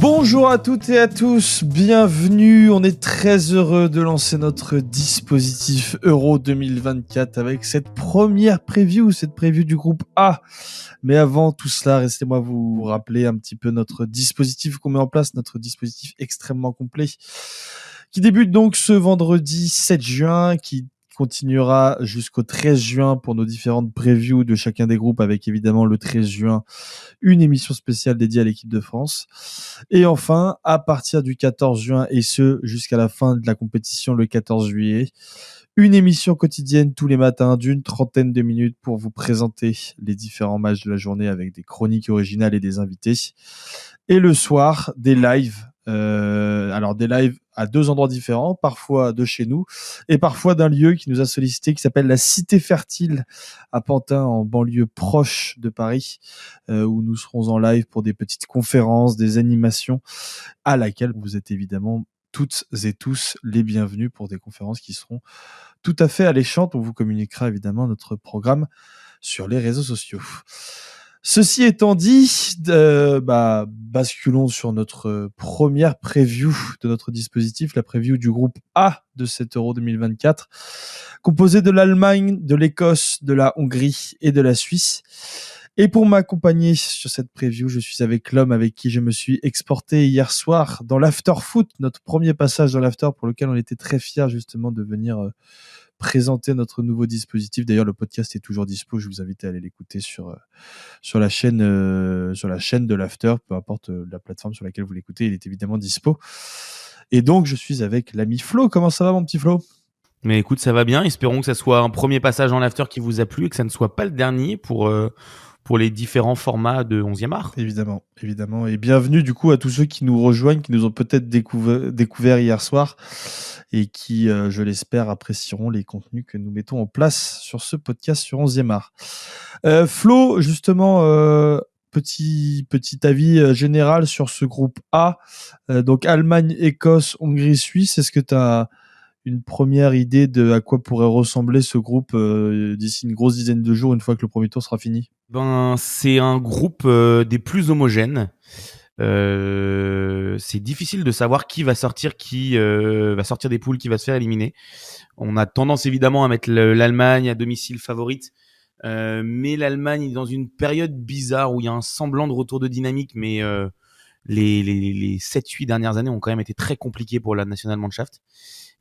Bonjour à toutes et à tous, bienvenue, on est très heureux de lancer notre dispositif Euro 2024 avec cette première preview du groupe A. Mais avant tout cela, restez-moi vous rappeler un petit peu notre dispositif qu'on met en place, notre dispositif extrêmement complet, qui débute donc ce vendredi 7 juin, qui continuera jusqu'au 13 juin pour nos différentes previews de chacun des groupes, avec évidemment le 13 juin une émission spéciale dédiée à l'équipe de France. Et enfin, à partir du 14 juin et ce jusqu'à la fin de la compétition le 14 juillet, une émission quotidienne tous les matins d'une 30aine de minutes pour vous présenter les différents matchs de la journée avec des chroniques originales et des invités. Et le soir, des lives. Alors des lives à deux endroits différents, parfois de chez nous et parfois d'un lieu qui nous a sollicité qui s'appelle la Cité Fertile à Pantin, en banlieue proche de Paris, où nous serons en live pour des petites conférences, des animations à laquelle vous êtes évidemment toutes et tous les bienvenus pour des conférences qui seront tout à fait alléchantes. On vous communiquera évidemment notre programme sur les réseaux sociaux. Ceci étant dit, basculons sur notre première preview de notre dispositif, la preview du groupe A de cet Euro 2024, composé de l'Allemagne, de l'Écosse, de la Hongrie et de la Suisse. Et pour m'accompagner sur cette preview, je suis avec l'homme avec qui je me suis exporté hier soir dans l'After Foot, notre premier passage dans l'After pour lequel on était très fiers justement de venir présenter notre nouveau dispositif. D'ailleurs, le podcast est toujours dispo. Je vous invite à aller l'écouter sur la chaîne de l'After, peu importe la plateforme sur laquelle vous l'écoutez, il est évidemment dispo. Et donc, je suis avec l'ami Flo. Comment ça va, mon petit Flo ? Mais écoute, ça va bien. Espérons que ça soit un premier passage en l'After qui vous a plu et que ça ne soit pas le dernier pour les différents formats de 11e art. Évidemment. Et bienvenue du coup à tous ceux qui nous rejoignent, qui nous ont peut-être découvert hier soir et qui, je l'espère, apprécieront les contenus que nous mettons en place sur ce podcast sur 11e art. Flo, justement, petit avis général sur ce groupe A. Donc Allemagne, Écosse, Hongrie, Suisse. Est-ce que tu as une première idée de à quoi pourrait ressembler ce groupe d'ici une grosse dizaine de jours, une fois que le premier tour sera fini ? C'est un groupe des plus homogènes. C'est difficile de savoir qui va sortir des poules, qui va se faire éliminer. On a tendance évidemment à mettre l'Allemagne à domicile favorite, mais l'Allemagne est dans une période bizarre où il y a un semblant de retour de dynamique, mais les 7-8 dernières années ont quand même été très compliquées pour la Nationalmannschaft.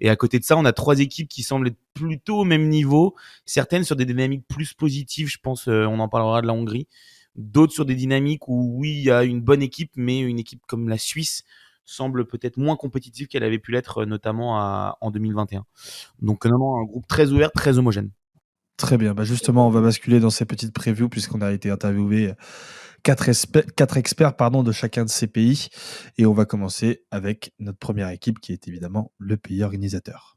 Et à côté de ça, on a trois équipes qui semblent être plutôt au même niveau. Certaines sur des dynamiques plus positives, je pense, on en parlera de la Hongrie. D'autres sur des dynamiques où, oui, il y a une bonne équipe, mais une équipe comme la Suisse semble peut-être moins compétitive qu'elle avait pu l'être, notamment en 2021. Donc, un groupe très ouvert, très homogène. Très bien. Justement, on va basculer dans ces petites previews puisqu'on a été interviewé quatre experts de chacun de ces pays. Et on va commencer avec notre première équipe qui est évidemment le pays organisateur.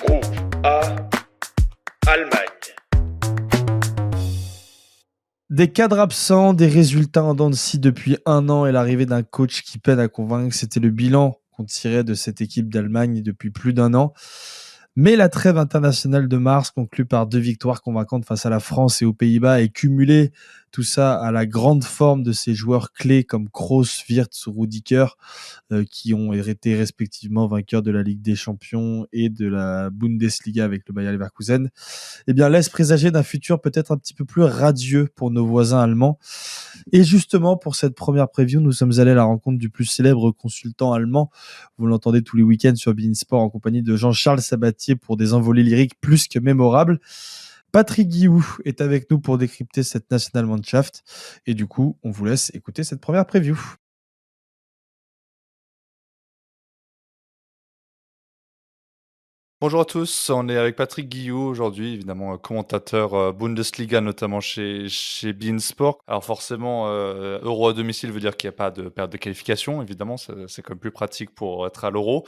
Groupe A, Allemagne. Des cadres absents, des résultats en dents de scie depuis 1 an et l'arrivée d'un coach qui peine à convaincre, c'était le bilan qu'on tirait de cette équipe d'Allemagne depuis plus d'1 an. Mais la trêve internationale de mars, conclue par 2 victoires convaincantes face à la France et aux Pays-Bas, et cumulé tout ça à la grande forme de ces joueurs clés comme Kroos, Wirtz ou Rudiger, qui ont été respectivement vainqueurs de la Ligue des Champions et de la Bundesliga avec le Bayer Leverkusen, laisse présager d'un futur peut-être un petit peu plus radieux pour nos voisins allemands. Et justement, pour cette première preview, nous sommes allés à la rencontre du plus célèbre consultant allemand. Vous l'entendez tous les week-ends sur beIN Sport en compagnie de Jean-Charles Sabatier pour des envolées lyriques plus que mémorables. Patrick Guilloux est avec nous pour décrypter cette Nationalmannschaft. Et du coup, on vous laisse écouter cette première preview. Bonjour à tous, on est avec Patrick Guilloux aujourd'hui, évidemment commentateur Bundesliga, notamment chez beIN Sport. Alors forcément, Euro à domicile veut dire qu'il n'y a pas de perte de qualification, évidemment, c'est quand même plus pratique pour être à l'Euro.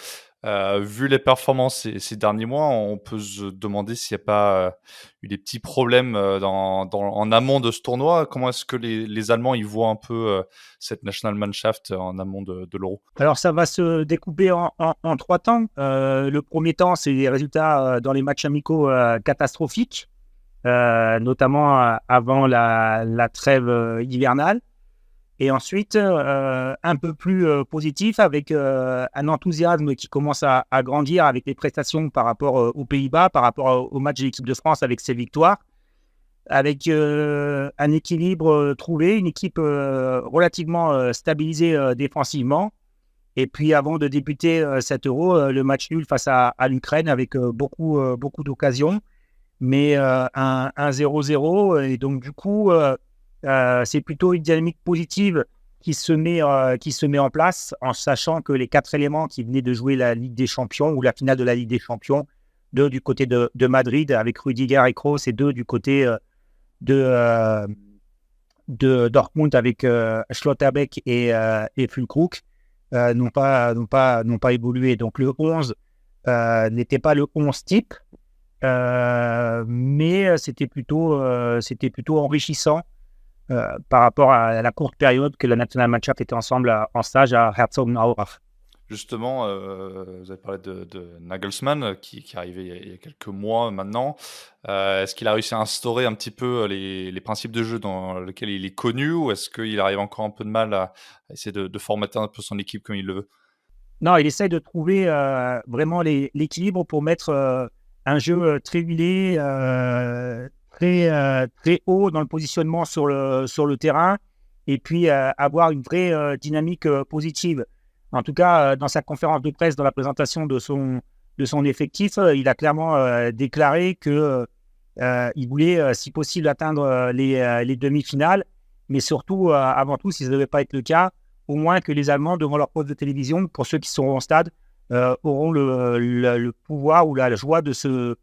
Vu les performances ces derniers mois, on peut se demander s'il n'y a pas eu des petits problèmes en amont de ce tournoi. Comment est-ce que les Allemands ils voient un peu cette Nationalmannschaft en amont de l'Euro? Alors, ça va se découper en 3 temps. Le premier temps, c'est les résultats dans les matchs amicaux catastrophiques. notamment avant la trêve hivernale. Et ensuite, un peu plus positif, avec un enthousiasme qui commence à grandir avec les prestations par rapport aux Pays-Bas, par rapport au match de l'équipe de France avec ses victoires, avec un équilibre trouvé, une équipe relativement stabilisée défensivement. Et puis avant de débuter cet Euro, le match nul face à l'Ukraine avec beaucoup d'occasions, mais un 0-0. Et donc du coup, c'est plutôt une dynamique positive qui se met en place, en sachant que les 4 éléments qui venaient de jouer la Ligue des Champions ou la finale de la Ligue des Champions, 2 du côté de Madrid avec Rudiger et Kroos, et 2 du côté de Dortmund avec Schlotterbeck et Füllkrug, n'ont pas évolué. Donc le 11 n'était pas le 11 type, mais c'était plutôt enrichissant par rapport à la courte période que la Nationalmannschaft était ensemble en stage à Herzogenaurach. Justement, vous avez parlé de Nagelsmann qui est arrivé il y a quelques mois maintenant. Est-ce qu'il a réussi à instaurer un petit peu les principes de jeu dans lesquels il est connu, ou est-ce qu'il arrive encore un peu de mal à essayer de formater un peu son équipe comme il le veut? Non, il essaie de trouver vraiment l'équilibre pour mettre un jeu très huilé, très haut dans le positionnement sur le terrain, et puis avoir une vraie dynamique positive. En tout cas, dans sa conférence de presse, dans la présentation de son effectif, il a clairement déclaré que il voulait, si possible, atteindre les demi-finales, mais surtout, avant tout, si ça ne devait pas être le cas, au moins que les Allemands, devant leur poste de télévision, pour ceux qui seront au stade, auront le pouvoir ou la joie de se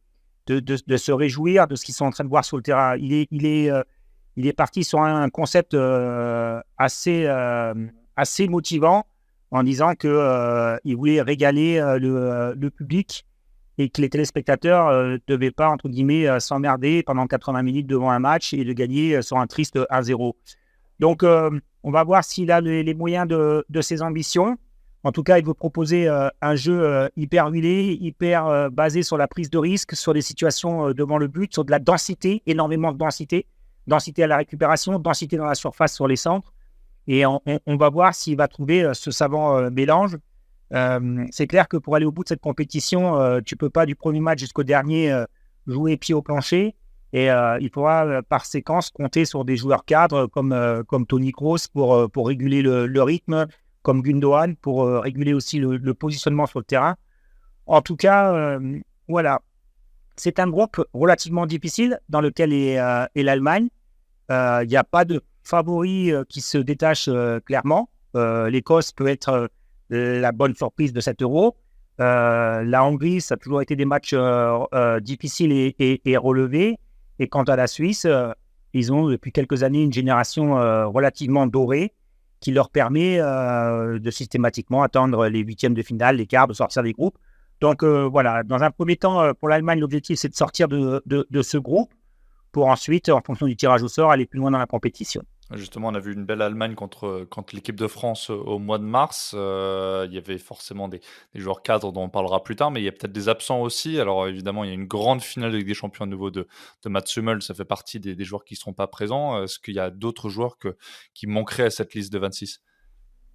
réjouir de ce qu'ils sont en train de voir sur le terrain. Il est parti sur un concept assez motivant, en disant qu'il voulait régaler le public, et que les téléspectateurs ne devaient pas, entre guillemets, s'emmerder pendant 80 minutes devant un match et de gagner sur un triste 1-0. Donc, on va voir s'il a les moyens de ses ambitions. En tout cas, il veut proposer un jeu hyper huilé, hyper basé sur la prise de risque, sur des situations devant le but, sur de la densité, énormément de densité. Densité à la récupération, densité dans la surface sur les centres. Et on va voir s'il va trouver ce savant mélange. C'est clair que pour aller au bout de cette compétition, tu ne peux pas du premier match jusqu'au dernier jouer pied au plancher. Et il faudra par séquence compter sur des joueurs cadres comme Toni Kroos pour réguler le rythme, comme Gundogan pour réguler aussi le positionnement sur le terrain. En tout cas, voilà. C'est un groupe relativement difficile dans lequel est l'Allemagne. Il n'y a pas de favori qui se détache clairement. L'Écosse peut être la bonne surprise de cet Euro. La Hongrie, ça a toujours été des matchs difficiles et relevés. Et quant à la Suisse, ils ont depuis quelques années une génération relativement dorée qui leur permet de systématiquement atteindre les huitièmes de finale, les quarts, de sortir des groupes. Donc voilà, dans un premier temps, pour l'Allemagne, l'objectif c'est de sortir de ce groupe pour ensuite, en fonction du tirage au sort, aller plus loin dans la compétition. Justement, on a vu une belle Allemagne contre l'équipe de France au mois de mars. Il y avait forcément des joueurs cadres dont on parlera plus tard, mais il y a peut-être des absents aussi. Alors évidemment, il y a une grande finale de Ligue des Champions à nouveau de Mats Hummels. Ça fait partie des joueurs qui ne seront pas présents. Est-ce qu'il y a d'autres joueurs qui manqueraient à cette liste de 26?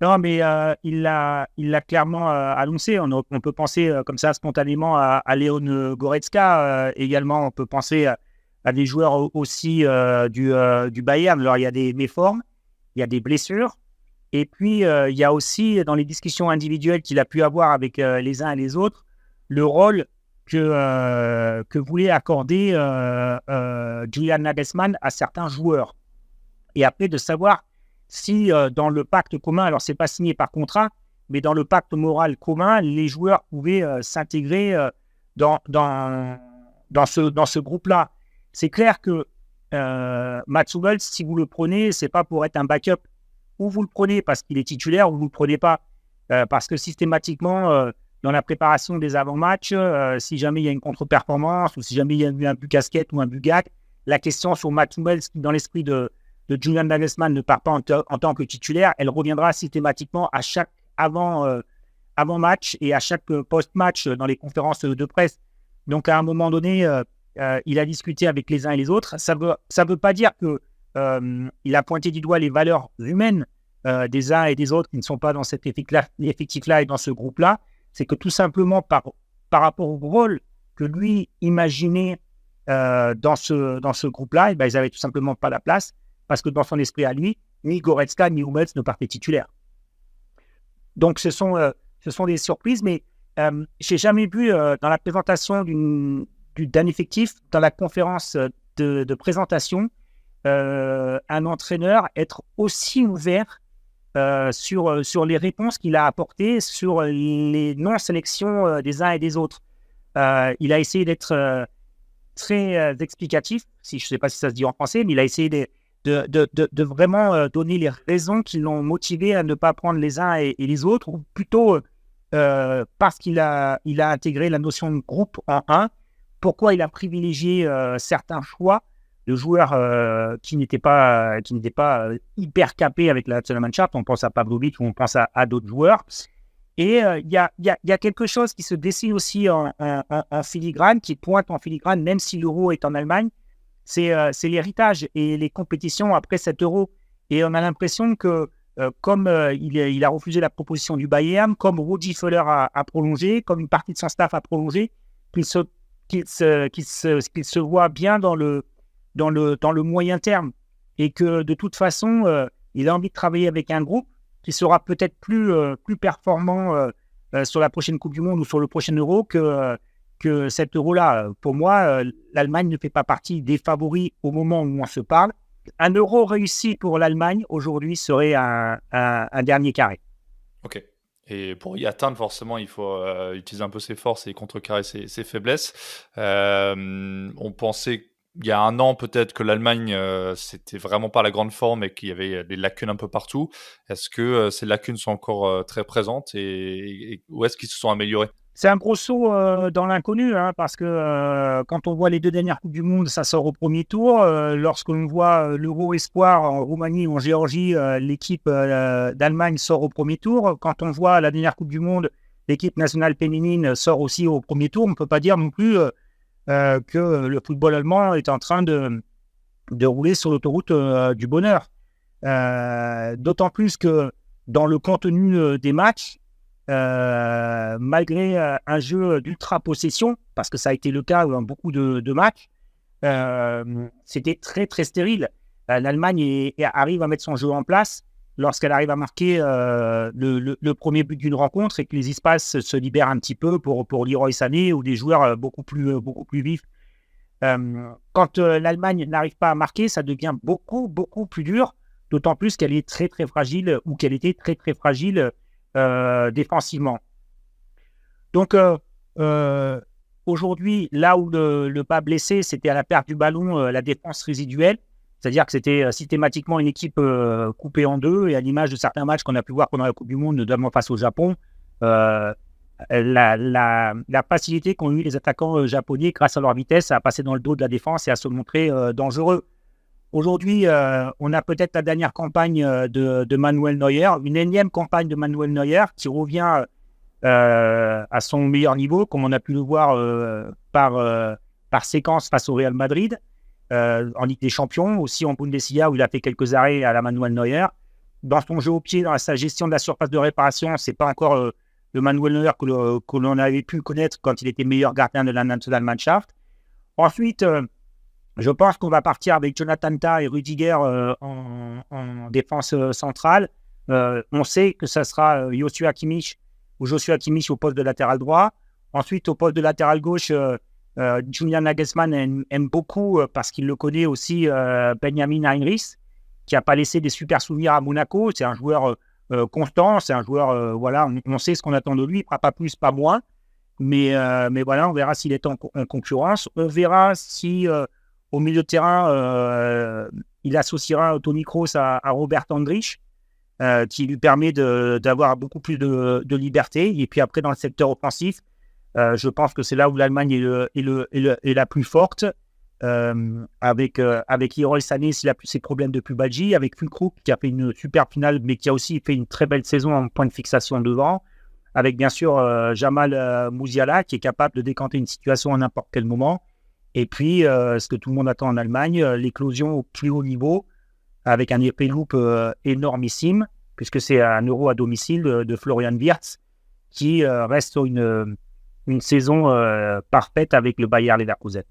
Non, mais il l'a clairement annoncé. On peut penser comme ça spontanément à Leon Goretzka. Également, on peut penser à des joueurs aussi du Bayern. Alors, il y a des méformes, il y a des blessures. Et puis, il y a aussi, dans les discussions individuelles qu'il a pu avoir avec les uns et les autres, le rôle que voulait accorder Julian Nagelsmann à certains joueurs. Et après, de savoir si dans le pacte commun, alors c'est pas signé par contrat, mais dans le pacte moral commun, les joueurs pouvaient s'intégrer dans ce groupe-là. C'est clair que Mats Hummels, si vous le prenez, c'est pas pour être un backup. Ou vous le prenez parce qu'il est titulaire, ou vous le prenez pas. Parce que systématiquement, dans la préparation des avant-matchs, si jamais il y a une contre-performance, ou si jamais il y a eu un but casquette ou un but gag, la question sur Mats Hummels, qui dans l'esprit de Julian Nagelsmann ne part pas en tant que titulaire, elle reviendra systématiquement à chaque avant-match et à chaque post-match dans les conférences de presse. Donc à un moment donné, il a discuté avec les uns et les autres. Ça veut pas dire que il a pointé du doigt les valeurs humaines des uns et des autres qui ne sont pas dans cet effectif-là et dans ce groupe-là. C'est que tout simplement par rapport au rôle que lui imaginait dans ce groupe-là, ils n'avaient tout simplement pas la place parce que dans son esprit à lui, ni Goretzka ni Hummels ne partaient titulaires. Donc ce sont des surprises, mais j'ai jamais vu dans la présentation d'un effectif, dans la conférence de présentation, un entraîneur être aussi ouvert sur les réponses qu'il a apportées sur les non-sélections des uns et des autres. Il a essayé d'être très explicatif, je ne sais pas si ça se dit en français, mais il a essayé de vraiment donner les raisons qui l'ont motivé à ne pas prendre les uns et les autres, ou plutôt parce qu'il a intégré la notion de groupe en un, pourquoi il a privilégié certains choix de joueurs qui n'étaient pas hyper capés avec la Nationalmannschaft. On pense à Pavlovic ou on pense à d'autres joueurs. Et il y a quelque chose qui se dessine aussi en filigrane, qui pointe en filigrane, même si l'Euro est en Allemagne, c'est l'héritage et les compétitions après cet Euro. Et on a l'impression que comme il a refusé la proposition du Bayern, comme Rudi Völler a prolongé, comme une partie de son staff a prolongé, qu'il se voit bien dans le moyen terme, et que de toute façon, il a envie de travailler avec un groupe qui sera peut-être plus performant sur la prochaine Coupe du Monde ou sur le prochain Euro que cet Euro-là. Pour moi, l'Allemagne ne fait pas partie des favoris au moment où on se parle. Un Euro réussi pour l'Allemagne aujourd'hui serait un dernier carré. Ok. Et pour y atteindre, forcément, il faut utiliser un peu ses forces et contrecarrer ses faiblesses. On pensait il y a un an peut-être que l'Allemagne, c'était vraiment pas la grande forme et qu'il y avait des lacunes un peu partout. Est-ce que ces lacunes sont encore très présentes et où est-ce qu'ils se sont améliorés? C'est un gros saut dans l'inconnu, parce que quand on voit les deux dernières Coupes du Monde, ça sort au premier tour. Lorsque l'on voit l'Euro Espoir en Roumanie ou en Géorgie, l'équipe d'Allemagne sort au premier tour. Quand on voit la dernière Coupe du Monde, l'équipe nationale féminine sort aussi au premier tour. On ne peut pas dire non plus que le football allemand est en train de rouler sur l'autoroute du bonheur. D'autant plus que dans le contenu des matchs, malgré un jeu d'ultra-possession, parce que ça a été le cas dans beaucoup de matchs, c'était très très stérile. L'Allemagne arrive à mettre son jeu en place lorsqu'elle arrive à marquer le premier but d'une rencontre et que les espaces se libèrent un petit peu pour Leroy Sané ou des joueurs beaucoup plus vifs. Quand l'Allemagne n'arrive pas à marquer, ça devient beaucoup plus dur, d'autant plus qu'elle est très très fragile, ou qu'elle était très très fragile défensivement. Donc aujourd'hui, là où le pas blessé, c'était à la perte du ballon, la défense résiduelle, c'est-à-dire que c'était systématiquement une équipe coupée en deux, et à l'image de certains matchs qu'on a pu voir pendant la Coupe du Monde, notamment face au Japon, la facilité qu'ont eu les attaquants japonais grâce à leur vitesse à passer dans le dos de la défense et à se montrer dangereux. Aujourd'hui, on a peut-être la dernière campagne de Manuel Neuer, une énième campagne de Manuel Neuer qui revient à son meilleur niveau, comme on a pu le voir par séquence face au Real Madrid, en Ligue des Champions, aussi en Bundesliga où il a fait quelques arrêts à la Manuel Neuer. Dans son jeu au pied, dans sa gestion de la surface de réparation, c'est pas encore le Manuel Neuer que l'on avait pu connaître quand il était meilleur gardien de la Nationalmannschaft. Ensuite, je pense qu'on va partir avec Jonathan Tah et Rüdiger en défense centrale. On sait que ça sera Joshua Kimmich au poste de latéral droit. Ensuite, au poste de latéral gauche, Julian Nagelsmann aime beaucoup, parce qu'il le connaît aussi, Benjamin Heinrichs, qui n'a pas laissé des super souvenirs à Monaco. C'est un joueur constant, c'est un joueur, voilà, on sait ce qu'on attend de lui, pas plus, pas moins. Mais voilà, on verra s'il est en concurrence. On verra si au milieu de terrain, il associera Toni Kroos à Robert Andrich, qui lui permet d'avoir beaucoup plus de liberté. Et puis après, dans le secteur offensif, je pense que c'est là où l'Allemagne est la plus forte, avec Leroy Sané, s'il a plus ses problèmes de pubalgie, avec Füllkrug qui a fait une super finale, mais qui a aussi fait une très belle saison en point de fixation devant, avec bien sûr Jamal Musiala qui est capable de décanter une situation à n'importe quel moment, Et puis, ce que tout le monde attend en Allemagne, l'éclosion au plus haut niveau, avec un effet loop énormissime, puisque c'est un Euro à domicile de Florian Wirtz, qui reste sur une saison parfaite avec le Bayer Leverkusen.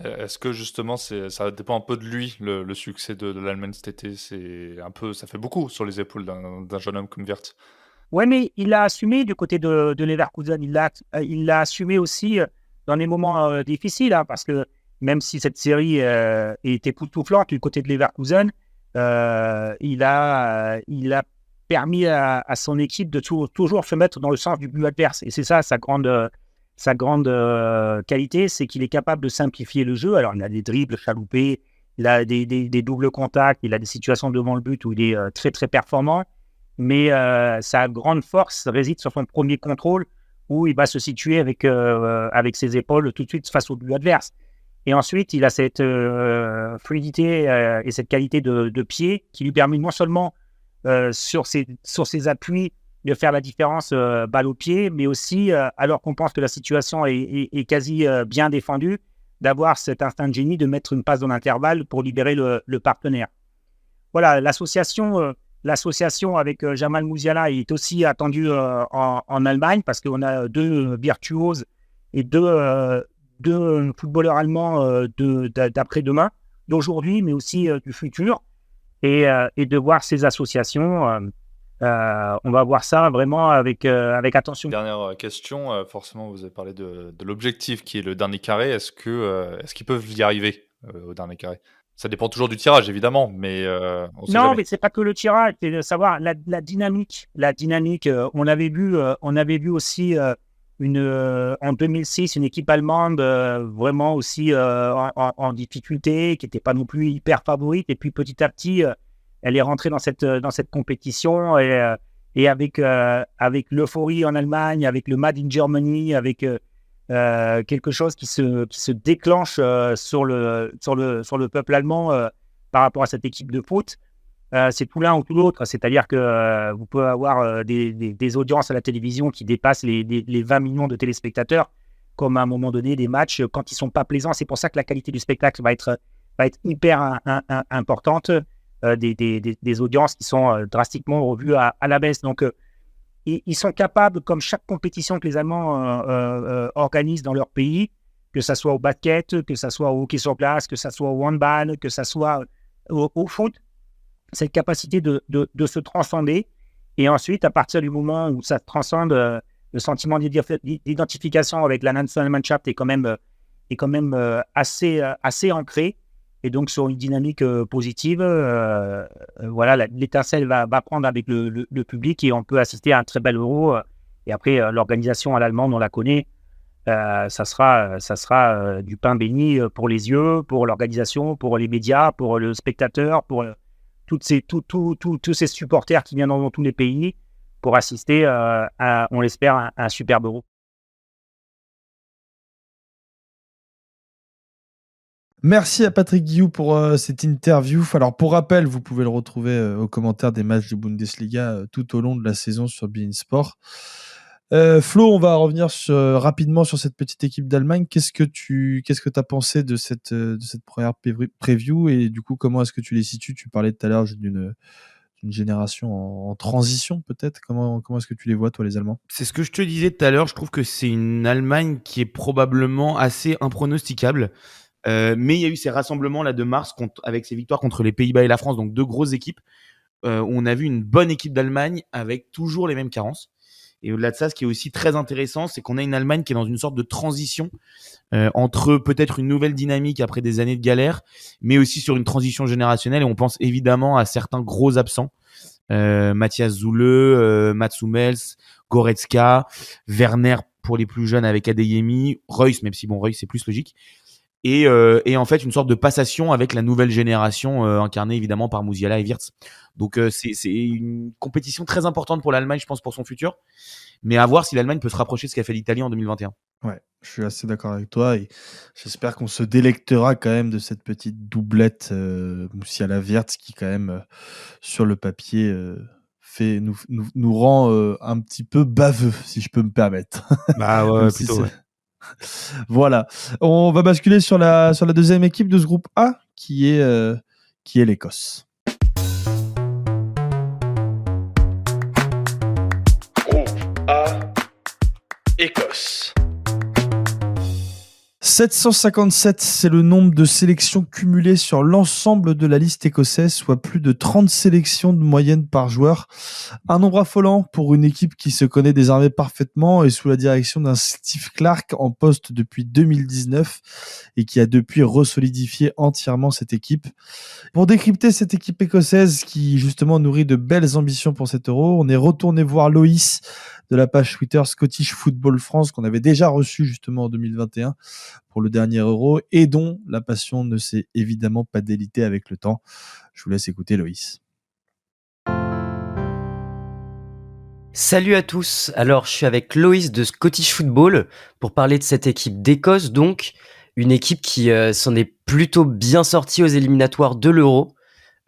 Est-ce que justement, ça dépend un peu de lui, le succès de l'Allemagne cet été? Ça fait beaucoup sur les épaules d'un jeune homme comme Wirtz. Ouais, mais il l'a assumé du côté de Leverkusen. Il l'a assumé aussi dans les moments difficiles, hein, parce que même si cette série était époustouflante du côté de Leverkusen, il a permis à son équipe de toujours se mettre dans le sens du but adverse. Et c'est ça sa grande qualité, c'est qu'il est capable de simplifier le jeu. Alors, il a des dribbles chaloupés, il a des doubles contacts, il a des situations devant le but où il est très, très performant. Mais sa grande force réside sur son premier contrôle, où il va se situer avec ses épaules tout de suite face au but adverse. Et ensuite, il a cette fluidité et cette qualité de pied qui lui permet non seulement sur ses appuis de faire la différence balle au pied, mais aussi, alors qu'on pense que la situation est quasi bien défendue, d'avoir cet instinct de génie de mettre une passe dans l'intervalle pour libérer le partenaire. Voilà, l'association avec Jamal Musiala est aussi attendue en Allemagne, parce qu'on a deux virtuoses et deux footballeurs allemands d'après-demain, d'aujourd'hui, mais aussi du futur. Et de voir ces associations, on va voir ça vraiment avec attention. Dernière question, forcément, vous avez parlé de l'objectif qui est le dernier carré. Est-ce qu'ils peuvent y arriver au dernier carré? Ça dépend toujours du tirage, évidemment, mais on sait Non, jamais. mais c'est pas que le tirage, c'est de savoir la dynamique. La dynamique, on avait vu aussi en 2006 une équipe allemande vraiment aussi en difficulté, qui n'était pas non plus hyper favorite. Et puis petit à petit, elle est rentrée dans cette compétition et avec l'euphorie en Allemagne, avec le Made in Germany, avec quelque chose qui se déclenche sur le peuple allemand par rapport à cette équipe de foot. C'est tout l'un ou tout l'autre. C'est-à-dire que vous pouvez avoir des audiences à la télévision qui dépassent les 20 millions de téléspectateurs, comme à un moment donné des matchs quand ils ne sont pas plaisants. C'est pour ça que la qualité du spectacle va être hyper importante. Des audiences qui sont drastiquement revues à la baisse. Donc, ils sont capables, comme chaque compétition que les Allemands organisent dans leur pays, que ça soit au basket, que ça soit au hockey sur glace, que ça soit au handball, que ça soit au foot, cette capacité de se transcender. Et ensuite, à partir du moment où ça se transcende, le sentiment d'identification avec la Nationalmannschaft est quand même assez ancré. Et donc, sur une dynamique positive, voilà, l'étincelle va prendre avec le public et on peut assister à un très bel Euro. Et après, l'organisation à l'allemande, on la connaît. Ça sera du pain béni pour les yeux, pour l'organisation, pour les médias, pour le spectateur, pour tous ces supporters qui viennent dans tous les pays pour assister à, on l'espère, un superbe Euro. Merci à Patrick Guillou pour cette interview. Alors, pour rappel, vous pouvez le retrouver aux commentaires des matchs de Bundesliga tout au long de la saison sur beIN Sport. Flo, on va revenir rapidement sur cette petite équipe d'Allemagne. Qu'est-ce que tu as pensé de cette première preview et du coup, comment est-ce que tu les situes? Tu parlais tout à l'heure d'une génération en transition, peut-être. Comment est-ce que tu les vois, toi, les Allemands? C'est ce que je te disais tout à l'heure. Je trouve que c'est une Allemagne qui est probablement assez impronosticable. Mais il y a eu ces rassemblements là de mars avec ces victoires contre les Pays-Bas et la France, donc deux grosses équipes. Où on a vu une bonne équipe d'Allemagne avec toujours les mêmes carences. Et au-delà de ça, ce qui est aussi très intéressant, c'est qu'on a une Allemagne qui est dans une sorte de transition entre peut-être une nouvelle dynamique après des années de galère, mais aussi sur une transition générationnelle. Et on pense évidemment à certains gros absents. Matthias Zule, Mats Hummels, Goretzka, Werner pour les plus jeunes avec Adeyemi, Reus, même si bon, Reus c'est plus logique. Et en fait une sorte de passation avec la nouvelle génération incarnée évidemment par Musiala et Wirtz. Donc c'est une compétition très importante pour l'Allemagne, je pense, pour son futur. Mais à voir si l'Allemagne peut se rapprocher de ce qu'a fait l'Italie en 2021. Ouais, je suis assez d'accord avec toi et j'espère qu'on se délectera quand même de cette petite doublette Musiala-Wirtz qui quand même sur le papier nous rend un petit peu baveux, si je peux me permettre. Bah ouais, plutôt. Ouais. Voilà. On va basculer sur la deuxième équipe de ce groupe A, qui est l'Écosse. Groupe A, Écosse. 757, c'est le nombre de sélections cumulées sur l'ensemble de la liste écossaise, soit plus de 30 sélections de moyenne par joueur. Un nombre affolant pour une équipe qui se connaît désormais parfaitement et sous la direction d'un Steve Clarke en poste depuis 2019 et qui a depuis resolidifié entièrement cette équipe. Pour décrypter cette équipe écossaise qui justement nourrit de belles ambitions pour cet Euro, on est retourné voir Loïs de la page Twitter Scottish Football France qu'on avait déjà reçu justement en 2021 pour le dernier Euro et dont la passion ne s'est évidemment pas délitée avec le temps. Je vous laisse écouter Loïs. Salut à tous, alors je suis avec Loïs de Scottish Football pour parler de cette équipe d'Écosse, donc une équipe qui s'en est plutôt bien sortie aux éliminatoires de l'Euro.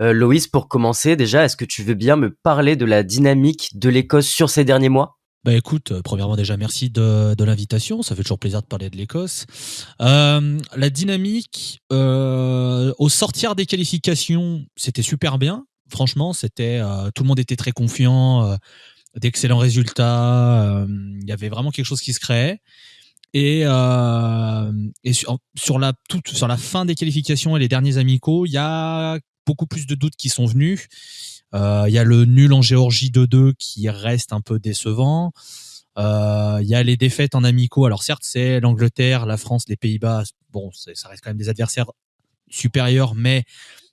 Loïs, pour commencer déjà, est-ce que tu veux bien me parler de la dynamique de l'Écosse sur ces derniers mois ? Bah écoute, premièrement déjà merci de l'invitation, ça fait toujours plaisir de parler de l'Écosse. La dynamique, au sortir des qualifications, c'était super bien. Franchement, c'était tout le monde était très confiant, d'excellents résultats. Il y avait vraiment quelque chose qui se créait. Et sur la fin des qualifications et les derniers amicaux, il y a beaucoup plus de doutes qui sont venus. Il y a le nul en Géorgie 2-2 qui reste un peu décevant. Il y a les défaites en amicaux. Alors certes, c'est l'Angleterre, la France, les Pays-Bas. Bon, ça reste quand même des adversaires supérieurs, mais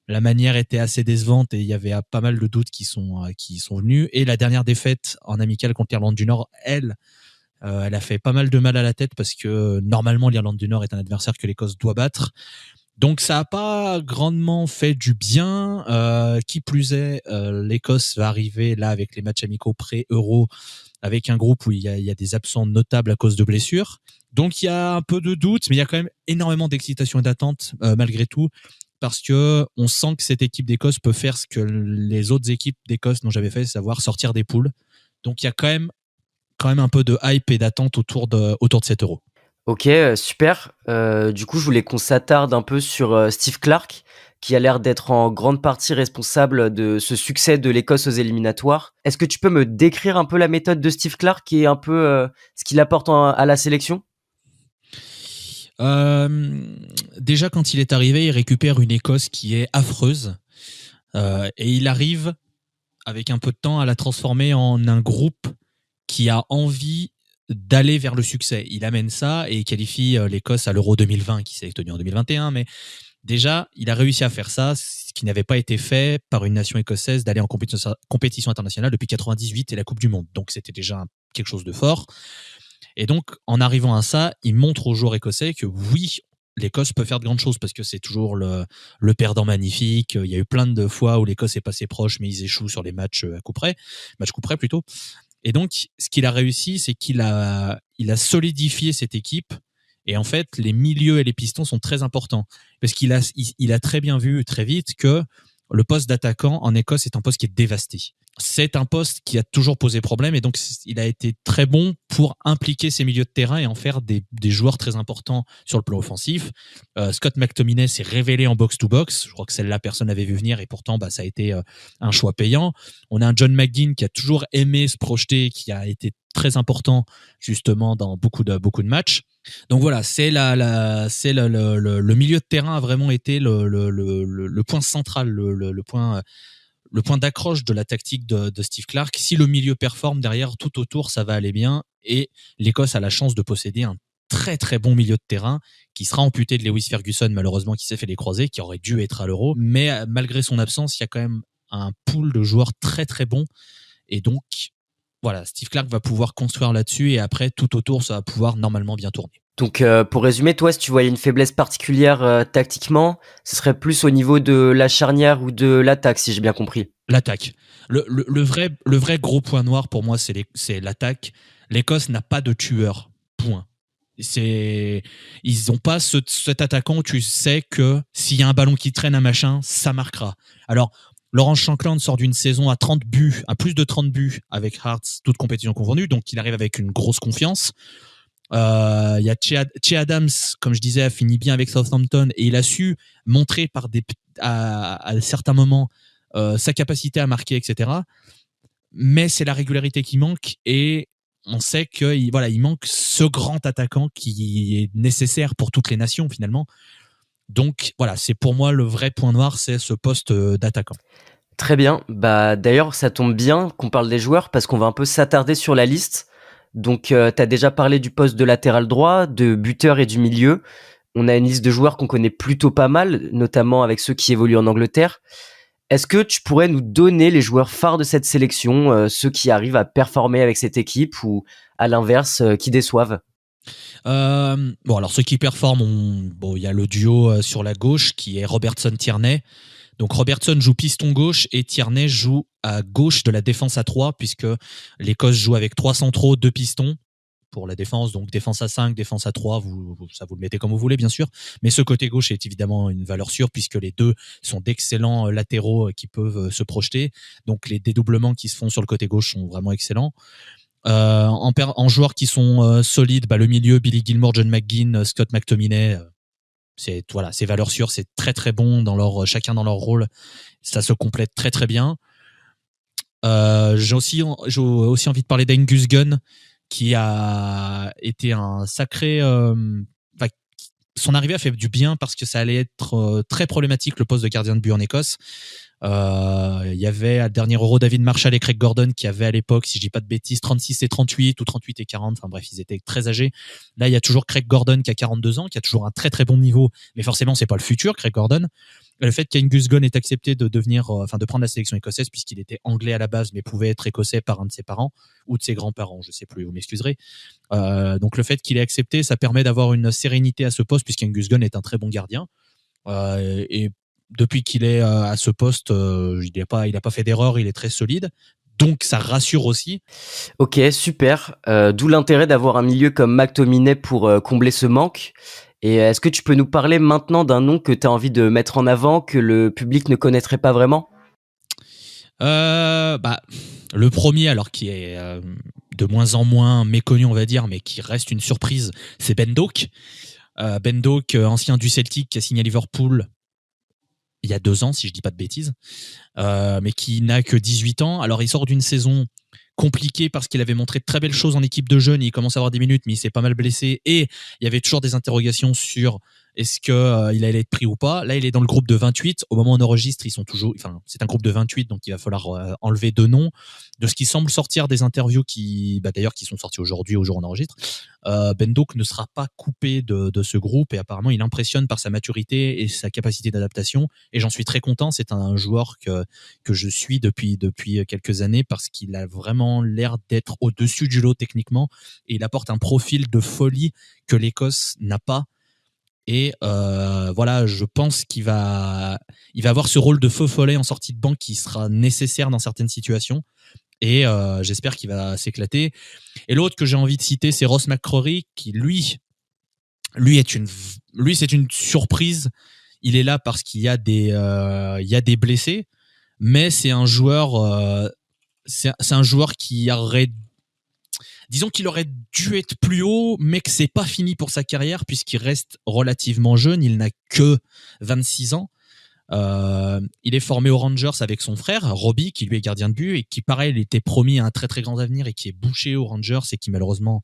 la manière était assez décevante et il y avait pas mal de doutes qui sont venus. Et la dernière défaite en amical contre l'Irlande du Nord, elle a fait pas mal de mal à la tête parce que normalement l'Irlande du Nord est un adversaire que l'Écosse doit battre. Donc ça a pas grandement fait du bien. Qui plus est, l'Écosse va arriver là avec les matchs amicaux pré-Euro avec un groupe où il y a des absents notables à cause de blessures. Donc il y a un peu de doute, mais il y a quand même énormément d'excitation et d'attente malgré tout, parce que on sent que cette équipe d'Écosse peut faire ce que les autres équipes d'Écosse n'ont jamais fait, savoir sortir des poules. Donc il y a quand même un peu de hype et d'attente autour de cet Euro. Ok, super. Du coup, je voulais qu'on s'attarde un peu sur Steve Clarke, qui a l'air d'être en grande partie responsable de ce succès de l'Écosse aux éliminatoires. Est-ce que tu peux me décrire un peu la méthode de Steve Clarke et un peu ce qu'il apporte à la sélection ? Déjà, quand il est arrivé, il récupère une Écosse qui est affreuse et il arrive, avec un peu de temps, à la transformer en un groupe qui a envie d'aller vers le succès. Il amène ça et il qualifie l'Écosse à l'Euro 2020 qui s'est tenu en 2021, mais déjà, il a réussi à faire ça, ce qui n'avait pas été fait par une nation écossaise, d'aller en compétition internationale depuis 98 et la Coupe du Monde. Donc, c'était déjà quelque chose de fort. Et donc, en arrivant à ça, il montre aux joueurs écossais que oui, l'Écosse peut faire de grandes choses parce que c'est toujours le perdant magnifique. Il y a eu plein de fois où l'Écosse est passée proche, mais ils échouent sur les matchs coup près plutôt. Et donc, ce qu'il a réussi, c'est qu'il a solidifié cette équipe. Et en fait, les milieux et les pistons sont très importants parce qu'il a très bien vu très vite que le poste d'attaquant en Écosse est un poste qui est dévasté. C'est un poste qui a toujours posé problème et donc il a été très bon pour impliquer ses milieux de terrain et en faire des joueurs très importants sur le plan offensif. Scott McTominay s'est révélé en box-to-box. Je crois que celle-là, personne n'avait vu venir et pourtant, ça a été un choix payant. On a un John McGinn qui a toujours aimé se projeter, qui a été très important justement dans beaucoup de matchs. Donc voilà, c'est le milieu de terrain a vraiment été le point central, le point d'accroche de la tactique de Steve Clarke. Si le milieu performe derrière, tout autour, ça va aller bien. Et l'Écosse a la chance de posséder un très très bon milieu de terrain qui sera amputé de Lewis Ferguson, malheureusement, qui s'est fait les croisés, qui aurait dû être à l'Euro. Mais malgré son absence, il y a quand même un pool de joueurs très très bons. Et donc, voilà, Steve Clarke va pouvoir construire là-dessus et après, tout autour, ça va pouvoir normalement bien tourner. Donc, pour résumer, toi, si tu voyais une faiblesse particulière tactiquement, ce serait plus au niveau de la charnière ou de l'attaque, si j'ai bien compris. L'attaque. Le vrai gros point noir pour moi, c'est l'attaque. L'Écosse n'a pas de tueur. Point. Ils n'ont pas cet attaquant où tu sais que s'il y a un ballon qui traîne, un machin, ça marquera. Alors, Laurent Shankland sort d'une saison à plus de 30 buts avec Hearts, toutes compétitions confondues, donc il arrive avec une grosse confiance. Il y a Che Adams, comme je disais, a fini bien avec Southampton et il a su montrer à certains moments sa capacité à marquer, etc. Mais c'est la régularité qui manque et on sait qu'il manque ce grand attaquant qui est nécessaire pour toutes les nations finalement. Donc voilà, c'est pour moi le vrai point noir, c'est ce poste d'attaquant. Très bien. Bah, d'ailleurs, ça tombe bien qu'on parle des joueurs parce qu'on va un peu s'attarder sur la liste. Donc, tu as déjà parlé du poste de latéral droit, de buteur et du milieu. On a une liste de joueurs qu'on connaît plutôt pas mal, notamment avec ceux qui évoluent en Angleterre. Est-ce que tu pourrais nous donner les joueurs phares de cette sélection, ceux qui arrivent à performer avec cette équipe ou à l'inverse, qui déçoivent? Bon, alors ceux qui performent, il y a le duo sur la gauche qui est Robertson-Tierney. Donc Robertson joue piston gauche et Tierney joue à gauche de la défense à 3 puisque l'Écosse joue avec 3 centraux, 2 pistons pour la défense. Donc défense à 5, défense à 3, ça vous le mettez comme vous voulez bien sûr. Mais ce côté gauche est évidemment une valeur sûre puisque les deux sont d'excellents latéraux qui peuvent se projeter. Donc les dédoublements qui se font sur le côté gauche sont vraiment excellents. En joueurs qui sont solides, le milieu, Billy Gilmour, John McGinn, Scott McTominay, c'est valeurs sûres, c'est très très bon chacun dans leur rôle, ça se complète très très bien. J'ai aussi envie de parler d'Angus Gunn qui a été un sacré son arrivée a fait du bien parce que ça allait être très problématique le poste de gardien de but en Écosse. Il y avait à dernier Euro David Marshall et Craig Gordon qui avaient à l'époque, si je dis pas de bêtises, 36 et 38 ou 38 et 40, enfin bref, ils étaient très âgés. Là, il y a toujours Craig Gordon qui a 42 ans, qui a toujours un très très bon niveau, mais forcément, c'est pas le futur, Craig Gordon. Le fait qu'Angus Gunn ait accepté de prendre la sélection écossaise puisqu'il était anglais à la base, mais pouvait être écossais par un de ses parents ou de ses grands-parents, je sais plus, vous m'excuserez. Donc le fait qu'il ait accepté, ça permet d'avoir une sérénité à ce poste puisqu'Angus Gunn est un très bon gardien. Et depuis qu'il est à ce poste, il a pas fait d'erreur, il est très solide. Donc ça rassure aussi. Ok, super. D'où l'intérêt d'avoir un milieu comme McTominay pour combler ce manque. Et est-ce que tu peux nous parler maintenant d'un nom que tu as envie de mettre en avant, que le public ne connaîtrait pas vraiment ? Le premier, alors qui est de moins en moins méconnu, on va dire, mais qui reste une surprise, c'est Ben Doak. Ben Doak, ancien du Celtic, qui a signé à Liverpool il y a 2 ans, si je dis pas de bêtises, mais qui n'a que 18 ans. Alors, il sort d'une saison compliquée parce qu'il avait montré de très belles choses en équipe de jeunes. Il commence à avoir des minutes, mais il s'est pas mal blessé. Et il y avait toujours des interrogations sur est-ce que il allait être pris ou pas. Là, il est dans le groupe de 28. Au moment où on enregistre, c'est un groupe de 28, donc il va falloir enlever 2 noms. De ce qui semble sortir des interviews qui sont sorties aujourd'hui, au jour où on enregistre, Ben Doak ne sera pas coupé de ce groupe et apparemment il impressionne par sa maturité et sa capacité d'adaptation. Et j'en suis très content. C'est un joueur que je suis depuis quelques années parce qu'il a vraiment l'air d'être au-dessus du lot techniquement et il apporte un profil de folie que l'Écosse n'a pas. Et je pense qu'il va avoir ce rôle de feu follet en sortie de banc qui sera nécessaire dans certaines situations. Et j'espère qu'il va s'éclater. Et l'autre que j'ai envie de citer, c'est Ross McCrory, qui lui c'est une surprise. Il est là parce qu'il y a des blessés, mais c'est un joueur, c'est un joueur qui aurait, disons qu'il aurait dû être plus haut, mais que c'est pas fini pour sa carrière puisqu'il reste relativement jeune. Il n'a que 26 ans. Il est formé aux Rangers avec son frère, Robbie, qui lui est gardien de but et qui, pareil, il était promis à un très très grand avenir et qui est bouché aux Rangers et qui malheureusement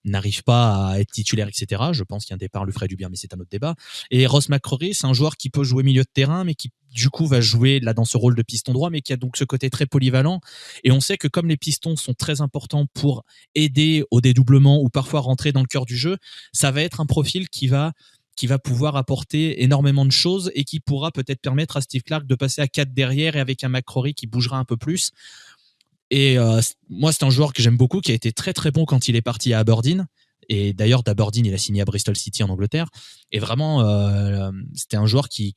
n'arrive pas à être titulaire, etc. Je pense qu'un départ lui ferait du bien, mais c'est un autre débat. Et Ross McCrory, c'est un joueur qui peut jouer milieu de terrain, mais qui du coup va jouer là dans ce rôle de piston droit, mais qui a donc ce côté très polyvalent. Et on sait que comme les pistons sont très importants pour aider au dédoublement ou parfois rentrer dans le cœur du jeu, ça va être un profil qui va pouvoir apporter énormément de choses et qui pourra peut-être permettre à Steve Clarke de passer à 4 derrière et avec un McCrory qui bougera un peu plus. Et moi, c'est un joueur que j'aime beaucoup, qui a été très très bon quand il est parti à Aberdeen. Et d'ailleurs, d'Aberdeen, il a signé à Bristol City en Angleterre. Et vraiment, c'était un joueur qui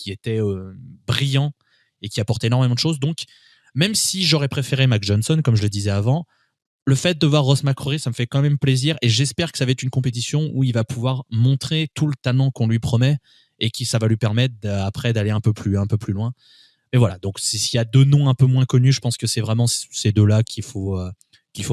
était brillant et qui apportait énormément de choses. Donc, même si j'aurais préféré Mac Johnson, comme je le disais avant, le fait de voir Ross McCrory, ça me fait quand même plaisir. Et j'espère que ça va être une compétition où il va pouvoir montrer tout le talent qu'on lui promet et que ça va lui permettre après d'aller un peu plus loin. Et voilà, donc s'il y a 2 noms un peu moins connus, je pense que c'est vraiment ces 2-là qu'il faut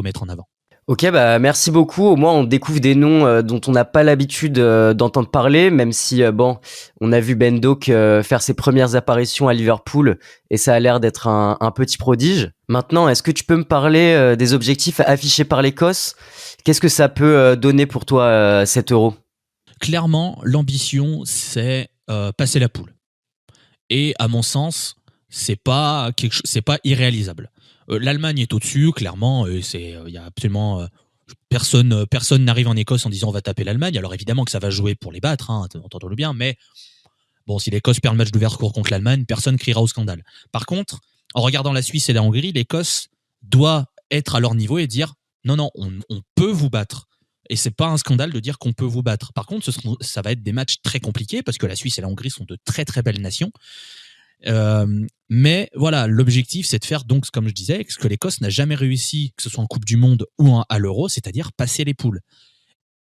mettre en avant. Ok, bah merci beaucoup. Au moins, on découvre des noms dont on n'a pas l'habitude d'entendre parler, même si bon, on a vu Ben Doak faire ses premières apparitions à Liverpool et ça a l'air d'être un petit prodige. Maintenant, est-ce que tu peux me parler des objectifs affichés par l'Écosse? Qu'est-ce que ça peut donner pour toi cet Euro? Clairement, l'ambition, c'est passer la poule. Et à mon sens, c'est pas irréalisable. L'Allemagne est au-dessus, clairement. Il y a absolument personne n'arrive en Écosse en disant on va taper l'Allemagne. Alors évidemment que ça va jouer pour les battre, hein, entendons-le bien. Mais bon, si l'Écosse perd le match d'ouverture contre l'Allemagne, personne criera au scandale. Par contre, en regardant la Suisse et la Hongrie, l'Écosse doit être à leur niveau et dire non, on peut vous battre. Et c'est pas un scandale de dire qu'on peut vous battre. Par contre, ça va être des matchs très compliqués parce que la Suisse et la Hongrie sont de très très belles nations. Mais voilà, l'objectif, c'est de faire donc, comme je disais, ce que l'Écosse n'a jamais réussi, que ce soit en Coupe du Monde ou à l'Euro, c'est-à-dire passer les poules.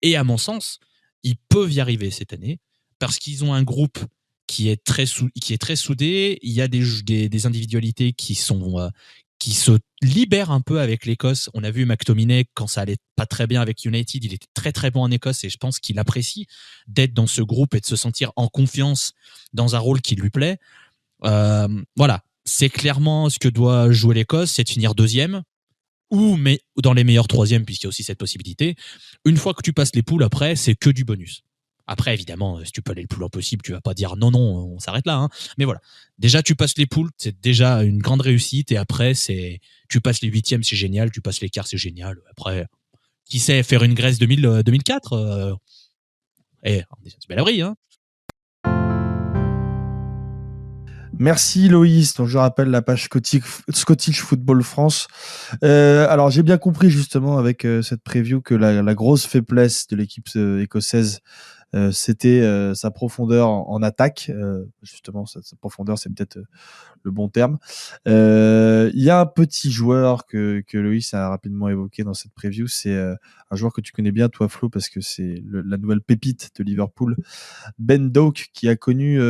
Et à mon sens, ils peuvent y arriver cette année parce qu'ils ont un groupe qui est très soudé. Il y a des individualités qui se libèrent un peu avec l'Écosse. On a vu McTominay, quand ça allait pas très bien avec United, il était très très bon en Écosse et je pense qu'il apprécie d'être dans ce groupe et de se sentir en confiance dans un rôle qui lui plaît. Voilà, c'est clairement ce que doit jouer l'Écosse, c'est de finir deuxième ou dans les meilleurs troisièmes, puisqu'il y a aussi cette possibilité. Une fois que tu passes les poules, après, c'est que du bonus. Après, évidemment, si tu peux aller le plus loin possible, tu vas pas dire non, on s'arrête là. Hein. Mais voilà, déjà, tu passes les poules, c'est déjà une grande réussite. Et après, tu passes les huitièmes, c'est génial. Tu passes les quarts, c'est génial. Après, qui sait, faire une Grèce 2004 c'est belle abri, hein. Merci Loïs, donc je rappelle la page Scottish Football France. Alors j'ai bien compris justement avec cette preview que la grosse faiblesse de l'équipe écossaise, c'était sa profondeur en attaque. Justement, sa profondeur, c'est peut-être le bon terme. Il y a un petit joueur que Loïs a rapidement évoqué dans cette preview, c'est un joueur que tu connais bien toi Flo, parce que c'est la nouvelle pépite de Liverpool, Ben Doak, qui a connu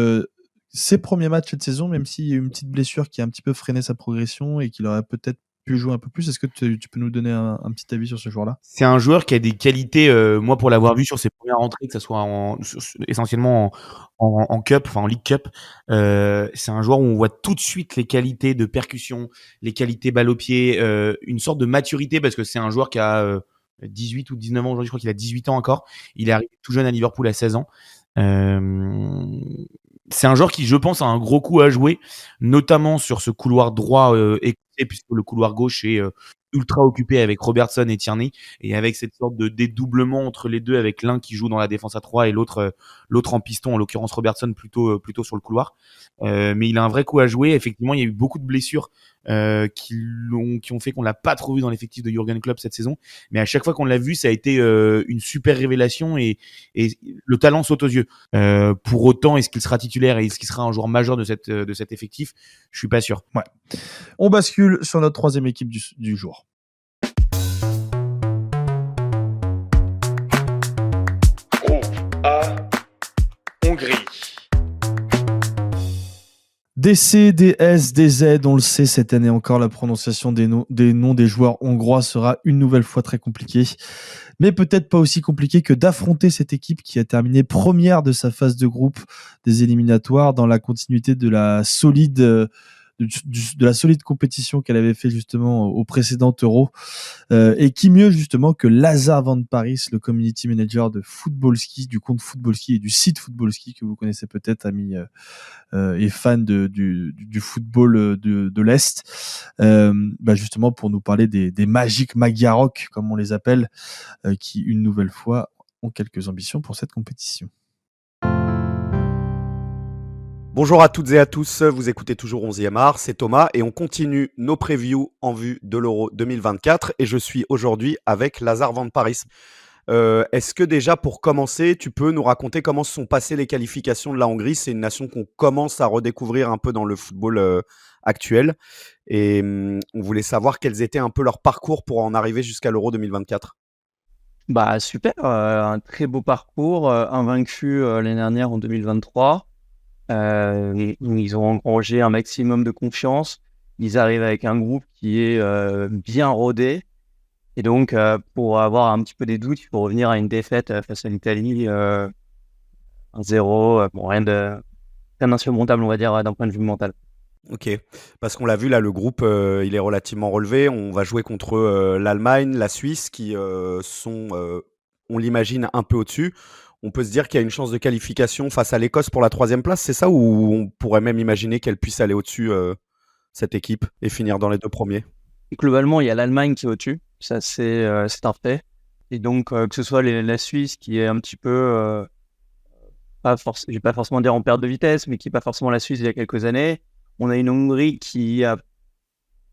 ses premiers matchs cette saison, même s'il y a eu une petite blessure qui a un petit peu freiné sa progression et qu'il aurait peut-être pu jouer un peu plus. Est-ce que tu peux nous donner un petit avis sur ce joueur-là? C'est un joueur qui a des qualités, moi pour l'avoir vu sur ses premières entrées, que ça soit essentiellement en Cup, enfin en League Cup, c'est un joueur où on voit tout de suite les qualités de percussion, les qualités balle au pied, une sorte de maturité, parce que c'est un joueur qui a 18 ou 19 ans aujourd'hui, je crois qu'il a 18 ans encore. Il est arrivé tout jeune à Liverpool à 16 ans. C'est un joueur qui, je pense, a un gros coup à jouer, notamment sur ce couloir droit écossais, puisque le couloir gauche est ultra occupé avec Robertson et Tierney, et avec cette sorte de dédoublement entre les deux, avec l'un qui joue dans la défense à 3 et l'autre en piston, en l'occurrence Robertson plutôt sur le couloir. Mais il a un vrai coup à jouer. Effectivement, il y a eu beaucoup de blessures qui ont fait qu'on l'a pas trop vu dans l'effectif de Jürgen Klopp cette saison. Mais à chaque fois qu'on l'a vu, ça a été une super révélation, et le talent saute aux yeux. Pour autant, est-ce qu'il sera titulaire et est-ce qu'il sera un joueur majeur de cet effectif? Je suis pas sûr. Ouais. On bascule sur notre troisième équipe du jour. Groupe A, Hongrie. Des C, des S, des Z, on le sait, cette année encore, la prononciation des noms des joueurs hongrois sera une nouvelle fois très compliquée. Mais peut-être pas aussi compliqué que d'affronter cette équipe qui a terminé première de sa phase de groupe des éliminatoires, dans la continuité de la solide compétition qu'elle avait fait justement au précédent Euro. Et qui mieux justement que Lazar Van Paris, le community manager de Footballski, du compte Footballski et du site Footballski que vous connaissez peut-être, amis et fans du football de l'Est, justement pour nous parler des Magic Magyarok, comme on les appelle, qui une nouvelle fois ont quelques ambitions pour cette compétition. Bonjour à toutes et à tous, vous écoutez toujours 11e art, c'est Thomas et on continue nos previews en vue de l'Euro 2024 et je suis aujourd'hui avec Lazar Van Paris. Est-ce que déjà pour commencer, tu peux nous raconter comment se sont passées les qualifications de la Hongrie? C'est une nation qu'on commence à redécouvrir un peu dans le football actuel et on voulait savoir quels étaient un peu leurs parcours pour en arriver jusqu'à l'Euro 2024. Bah super, un très beau parcours, invaincus l'année dernière en 2023. Ils ont engrangé un maximum de confiance. Ils arrivent avec un groupe qui est bien rodé. Et donc, pour avoir un petit peu des doutes, il faut revenir à une défaite face à l'Italie, 1-0, bon, rien d'insurmontable, on va dire, d'un point de vue mental. Ok, parce qu'on l'a vu là, le groupe il est relativement relevé. On va jouer contre l'Allemagne, la Suisse qui sont, on l'imagine, un peu au-dessus. On peut se dire qu'il y a une chance de qualification face à l'Écosse pour la 3e place, c'est ça? Ou on pourrait même imaginer qu'elle puisse aller au-dessus, cette équipe, et finir dans les 2 premiers? Globalement, il y a l'Allemagne qui est au-dessus, ça c'est un fait. Et donc, que ce soit la Suisse qui est un petit peu, je vais pas forcément dire en perte de vitesse, mais qui n'est pas forcément la Suisse il y a quelques années. On a une Hongrie qui a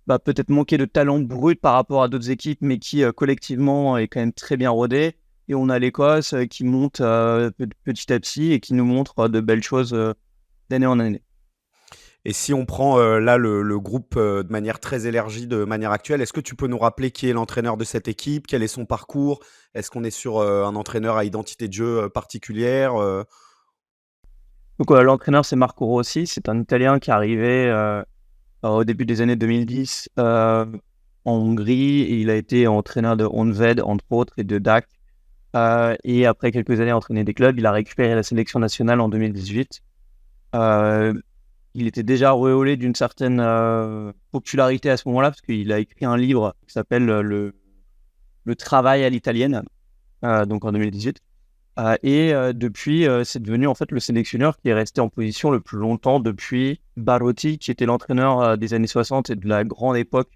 peut-être manqué de talent brut par rapport à d'autres équipes, mais qui collectivement est quand même très bien rodée. Et on a l'Écosse qui monte petit à petit et qui nous montre de belles choses d'année en année. Et si on prend là le groupe de manière très élargie, de manière actuelle, est-ce que tu peux nous rappeler qui est l'entraîneur de cette équipe? Quel est son parcours? Est-ce qu'on est sur un entraîneur à identité de jeu particulière? Donc l'entraîneur c'est Marco Rossi, c'est un Italien qui est arrivé au début des années 2010 en Hongrie, et il a été entraîneur de Honvéd entre autres et de DAC. Et après quelques années entraîné des clubs, il a récupéré la sélection nationale en 2018. Il était déjà auréolé d'une certaine popularité à ce moment-là, parce qu'il a écrit un livre qui s'appelle le travail à l'italienne, donc en 2018. Et depuis, c'est devenu en fait le sélectionneur qui est resté en position le plus longtemps depuis Barotti, qui était l'entraîneur des années 60 et de la grande époque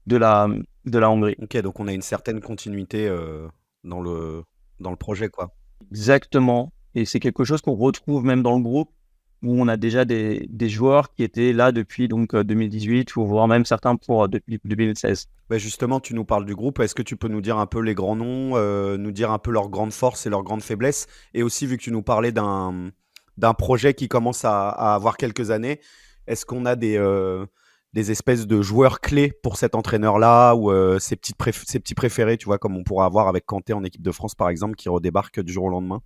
de la Hongrie. Ok, donc on a une certaine continuité dans le projet, quoi. Exactement. Et c'est quelque chose qu'on retrouve même dans le groupe, où on a déjà des joueurs qui étaient là depuis donc 2018, ou voire même certains depuis 2016. Bah justement, tu nous parles du groupe. Est-ce que tu peux nous dire un peu les grands noms, nous dire un peu leurs grandes forces et leurs grandes faiblesses? Et aussi, vu que tu nous parlais d'un projet qui commence à avoir quelques années, est-ce qu'on a des espèces de joueurs clés pour cet entraîneur-là, ou ses petits préférés, tu vois, comme on pourrait avoir avec Kanté en équipe de France, par exemple, qui redébarque du jour au lendemain?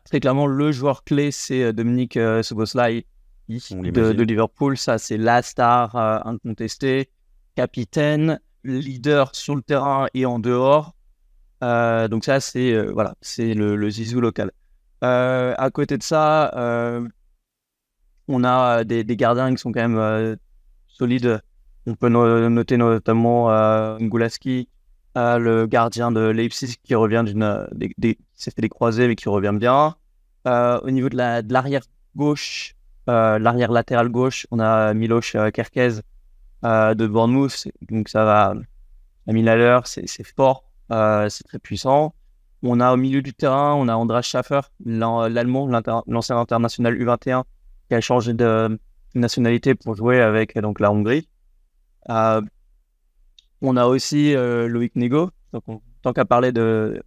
Très clairement, le joueur clé, c'est Dominique Szoboszlai de Liverpool. Ça, c'est la star incontestée, capitaine, leader sur le terrain et en dehors. Donc ça, c'est c'est le zizou local. À côté de ça, on a des gardiens qui sont quand même solides. On peut noter notamment Ngulaski, le gardien de Leipzig qui revient qui s'est fait des croisés mais qui revient bien. Au niveau de l'arrière gauche, l'arrière latéral gauche, on a Miloš Kerkez de Bournemouth, donc ça va à 1000 à l'heure, c'est fort, c'est très puissant. On a au milieu du terrain, on a Andras Schaffer, l'Allemand, l'ancien international U21, qui a changé de nationalité pour jouer avec donc la Hongrie. On a aussi Loïc Nego, donc tant qu'à parler de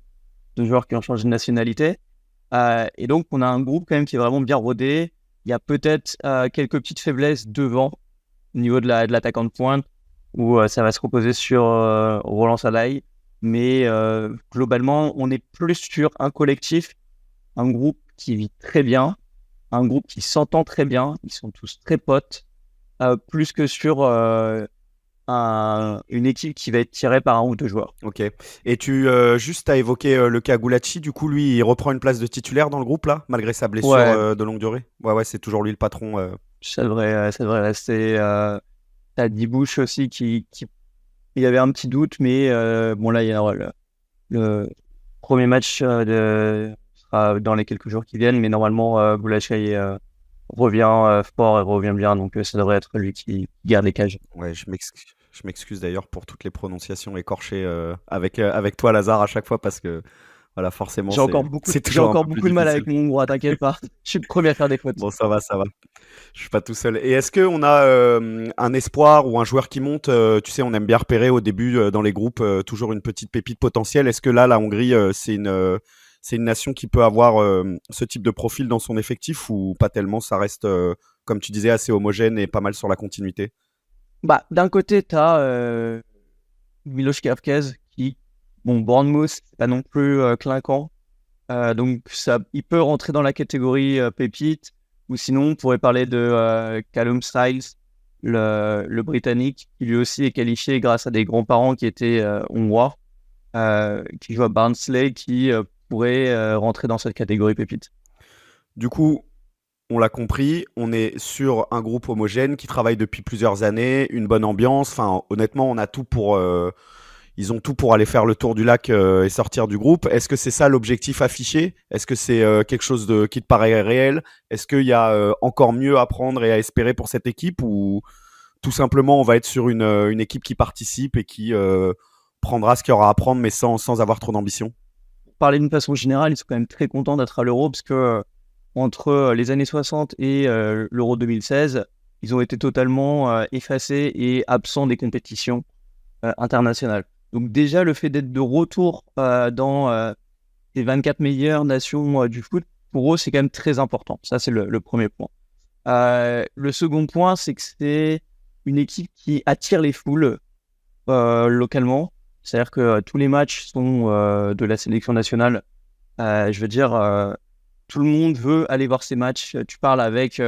joueurs qui ont changé de nationalité. Et donc, on a un groupe quand même qui est vraiment bien rodé. Il y a peut-être quelques petites faiblesses devant, au niveau de l'attaquant de pointe, où ça va se reposer sur Roland Salaï. Mais globalement, on est plus sur un collectif, un groupe qui vit très bien, un groupe qui s'entend très bien, ils sont tous très potes, plus que sur une équipe qui va être tirée par un ou deux joueurs. Ok. Et tu juste as évoqué le cas Gulacsi, du coup lui il reprend une place de titulaire dans le groupe là, malgré sa blessure de longue durée? Ouais, c'est toujours lui le patron. Ça devrait rester. T'as Dibouche aussi qui il y avait un petit doute, mais bon là il y a le premier match sera dans les quelques jours qui viennent, mais normalement Gulacsi revient fort et revient bien, donc ça devrait être lui qui garde les cages. Ouais, je m'excuse d'ailleurs pour toutes les prononciations écorchées avec toi Lazare à chaque fois, parce que voilà, forcément j'ai encore beaucoup de mal avec mon hongrois, t'inquiète pas. Je suis le premier à faire des fautes. Bon, ça va, je suis pas tout seul. Et est-ce qu'on a un espoir ou un joueur qui monte? Tu sais, on aime bien repérer au début dans les groupes toujours une petite pépite potentielle. Est-ce que là la Hongrie c'est une nation qui peut avoir ce type de profil dans son effectif, ou pas tellement? Ça reste, comme tu disais, assez homogène et pas mal sur la continuité. D'un côté, tu as Miloš Kerkez qui, Bournemouth, c'est pas non plus clinquant. Donc, il peut rentrer dans la catégorie pépite. Ou sinon, on pourrait parler de Callum Styles, le Britannique, qui lui aussi est qualifié grâce à des grands-parents qui étaient hongrois. qui joue à Barnsley, qui pourrait rentrer dans cette catégorie pépite. Du coup, on l'a compris, on est sur un groupe homogène qui travaille depuis plusieurs années, une bonne ambiance. Enfin, honnêtement, on a tout pour. Ils ont tout pour aller faire le tour du lac et sortir du groupe. Est-ce que c'est ça l'objectif affiché? Est-ce que c'est quelque chose qui te paraît réel? Est-ce qu'il y a encore mieux à prendre et à espérer pour cette équipe, ou tout simplement on va être sur une équipe qui participe et qui prendra ce qu'il y aura à prendre, mais sans avoir trop d'ambition? Pour parler d'une façon générale, ils sont quand même très contents d'être à l'Euro, parce que entre les années 60 et l'Euro 2016, ils ont été totalement effacés et absents des compétitions internationales. Donc déjà, le fait d'être de retour dans les 24 meilleures nations du foot, pour eux, c'est quand même très important. Ça, c'est le premier point. Le second point, c'est que c'est une équipe qui attire les foules localement. C'est-à-dire que tous les matchs sont de la sélection nationale. Je veux dire, tout le monde veut aller voir ces matchs. Tu parles avec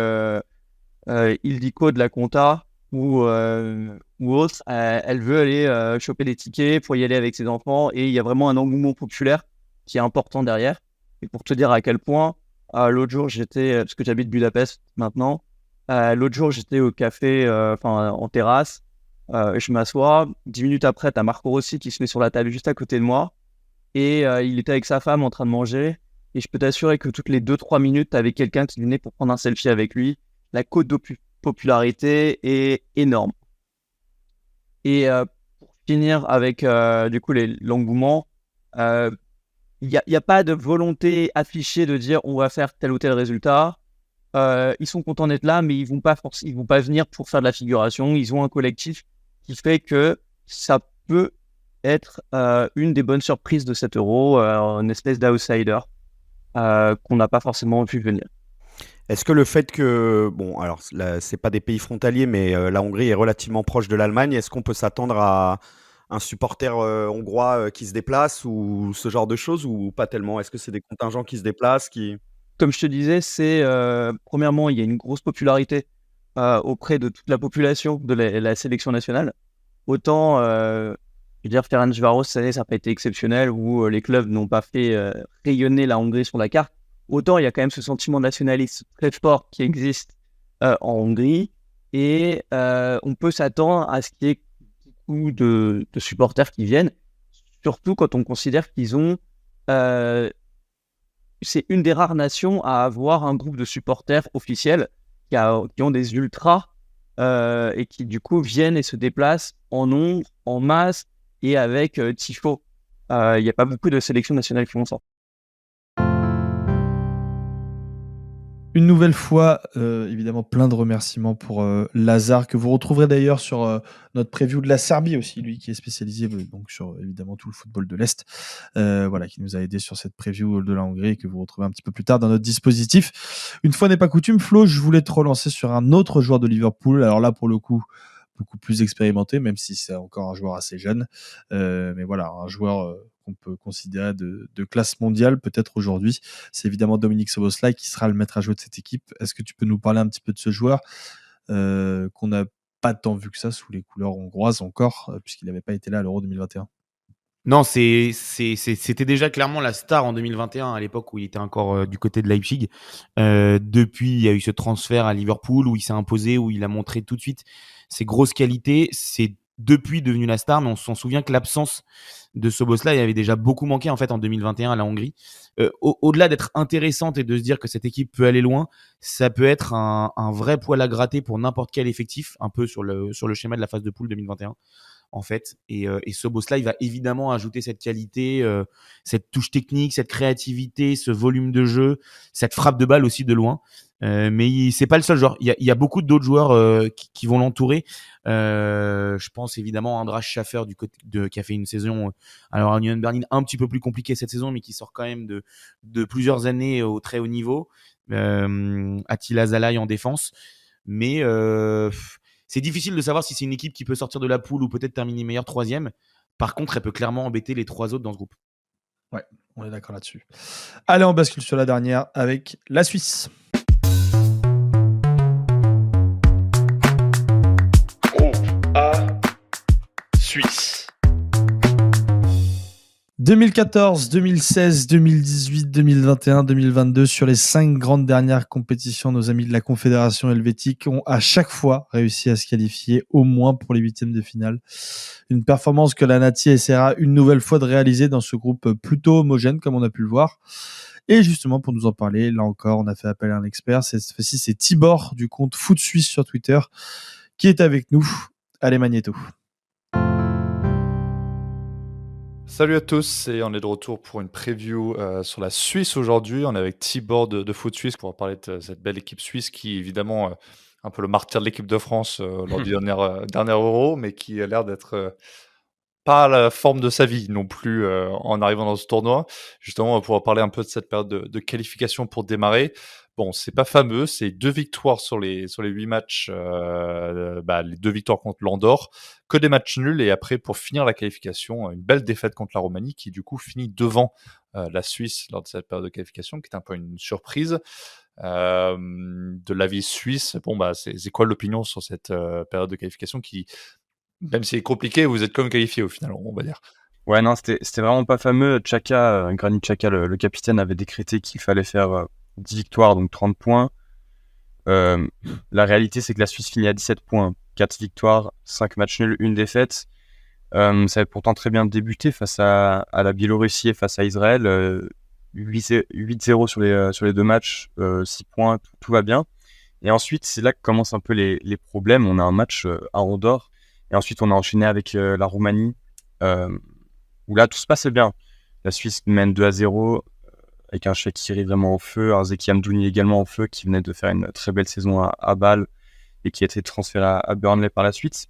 Ildiko de la Conta ou autre, elle veut aller choper des tickets pour y aller avec ses enfants, et il y a vraiment un engouement populaire qui est important derrière. Et pour te dire à quel point, l'autre jour j'étais, parce que j'habite Budapest maintenant, l'autre jour j'étais au café, en terrasse, je m'assois, 10 minutes après t'as Marco Rossi qui se met sur la table juste à côté de moi, et il était avec sa femme en train de manger, et je peux t'assurer que toutes les 2-3 minutes t'avais quelqu'un qui venait pour prendre un selfie avec lui. La cote de popularité est énorme. Et pour finir avec du coup l'engouement, il n'y a pas de volonté affichée de dire on va faire tel ou tel résultat. Ils sont contents d'être là, mais ils vont pas venir pour faire de la figuration. Ils ont un collectif qui fait que ça peut être une des bonnes surprises de cet Euro, une espèce d'outsider qu'on n'a pas forcément vu venir. Est-ce que le fait que, bon, alors là, c'est pas des pays frontaliers, mais la Hongrie est relativement proche de l'Allemagne, est-ce qu'on peut s'attendre à un supporter hongrois qui se déplace, ou ce genre de choses, ou pas tellement? Est-ce que c'est des contingents qui se déplacent, Comme je te disais, c'est premièrement, il y a une grosse popularité auprès de toute la population de la sélection nationale. Autant, je veux dire, Ferencváros, cette année, ça n'a pas été exceptionnel, où les clubs n'ont pas fait rayonner la Hongrie sur la carte. Autant il y a quand même ce sentiment nationaliste très fort qui existe en Hongrie, et on peut s'attendre à ce qu'il y ait beaucoup de supporters qui viennent, surtout quand on considère qu'ils ont... c'est une des rares nations à avoir un groupe de supporters officiels qui ont des ultras et qui du coup viennent et se déplacent en nombre, en masse et avec tifo. Il n'y a pas beaucoup de sélections nationales qui font ça. Une nouvelle fois, évidemment, plein de remerciements pour Lazare, que vous retrouverez d'ailleurs sur notre preview de la Serbie aussi, lui qui est spécialisé donc sur évidemment tout le football de l'Est, voilà, qui nous a aidé sur cette preview de la Hongrie, que vous retrouvez un petit peu plus tard dans notre dispositif. Une fois n'est pas coutume, Flo, je voulais te relancer sur un autre joueur de Liverpool. Alors là, pour le coup, beaucoup plus expérimenté, même si c'est encore un joueur assez jeune. Mais voilà, un joueur qu'on peut considérer de classe mondiale peut-être aujourd'hui. C'est évidemment Dominik Szoboszlai qui sera le maître à jouer de cette équipe. Est-ce que tu peux nous parler un petit peu de ce joueur qu'on n'a pas tant vu que ça sous les couleurs hongroises encore, puisqu'il n'avait pas été là à l'Euro 2021? Non, c'était déjà clairement la star en 2021, à l'époque où il était encore du côté de Leipzig. Depuis, il y a eu ce transfert à Liverpool où il s'est imposé, où il a montré tout de suite ses grosses qualités. C'est depuis devenu la star, mais on s'en souvient que l'absence de Szoboszlai avait déjà beaucoup manqué en fait en 2021 à la Hongrie. Au-delà d'être intéressante et de se dire que cette équipe peut aller loin, ça peut être un vrai poil à gratter pour n'importe quel effectif, un peu sur le schéma de la phase de poule 2021. En fait, et Szoboszlai va évidemment ajouter cette qualité, cette touche technique, cette créativité, ce volume de jeu, cette frappe de balle aussi de loin. Mais c'est pas le seul joueur. Il y a beaucoup d'autres joueurs qui vont l'entourer. Je pense évidemment à András Schaffer qui a fait une saison alors à Union Berlin un petit peu plus compliquée cette saison, mais qui sort quand même de plusieurs années au très haut niveau. Attila Szalai en défense, mais c'est difficile de savoir si c'est une équipe qui peut sortir de la poule ou peut-être terminer meilleure troisième. Par contre, elle peut clairement embêter les trois autres dans ce groupe. Ouais, on est d'accord là-dessus. Allez, on bascule sur la dernière avec la Suisse. Groupe A, Suisse. 2014, 2016, 2018, 2021, 2022, sur les 5 grandes dernières compétitions, nos amis de la Confédération helvétique ont à chaque fois réussi à se qualifier au moins pour les 8e de finale. Une performance que la Nati essaiera une nouvelle fois de réaliser dans ce groupe plutôt homogène, comme on a pu le voir. Et justement, pour nous en parler, là encore, on a fait appel à un expert. Cette fois-ci, c'est Tibor du compte Foot Suisse sur Twitter qui est avec nous. Allez, Magnéto. Salut à tous, et on est de retour pour une preview sur la Suisse aujourd'hui. On est avec Tibor de Foot Suisse pour parler de cette belle équipe suisse qui, évidemment, un peu le martyr de l'équipe de France lors du dernier Euro, mais qui a l'air d'être pas à la forme de sa vie non plus en arrivant dans ce tournoi. Justement, on va pouvoir parler un peu de cette période de qualification pour démarrer. Bon, c'est pas fameux, c'est 2 victoires sur les 8 matchs, les 2 victoires contre l'Andorre, que des matchs nuls, et après, pour finir la qualification, une belle défaite contre la Roumanie qui, du coup, finit devant la Suisse lors de cette période de qualification, qui est un peu une surprise. De l'avis suisse, c'est quoi l'opinion sur cette période de qualification qui, même si c'est compliqué, vous êtes quand même qualifié au final, on va dire. Ouais, non, c'était vraiment pas fameux. Granit Xhaka, le capitaine, avait décrété qu'il fallait faire 10 victoires, donc 30 points. La réalité, c'est que la Suisse finit à 17 points. 4 victoires, 5 matchs nuls, 1 défaite. Ça avait pourtant très bien débuté face à la Biélorussie et face à Israël. 8-0 sur les 2 matchs, 6 points, tout va bien. Et ensuite, c'est là que commencent un peu les problèmes. On a un match à Andorre, et ensuite on a enchaîné avec la Roumanie, où là tout se passait bien. La Suisse mène 2-0, avec un Shaqiri vraiment en feu, un Zeki Amdouni également en feu, qui venait de faire une très belle saison à Bâle et qui a été transféré à Burnley par la suite.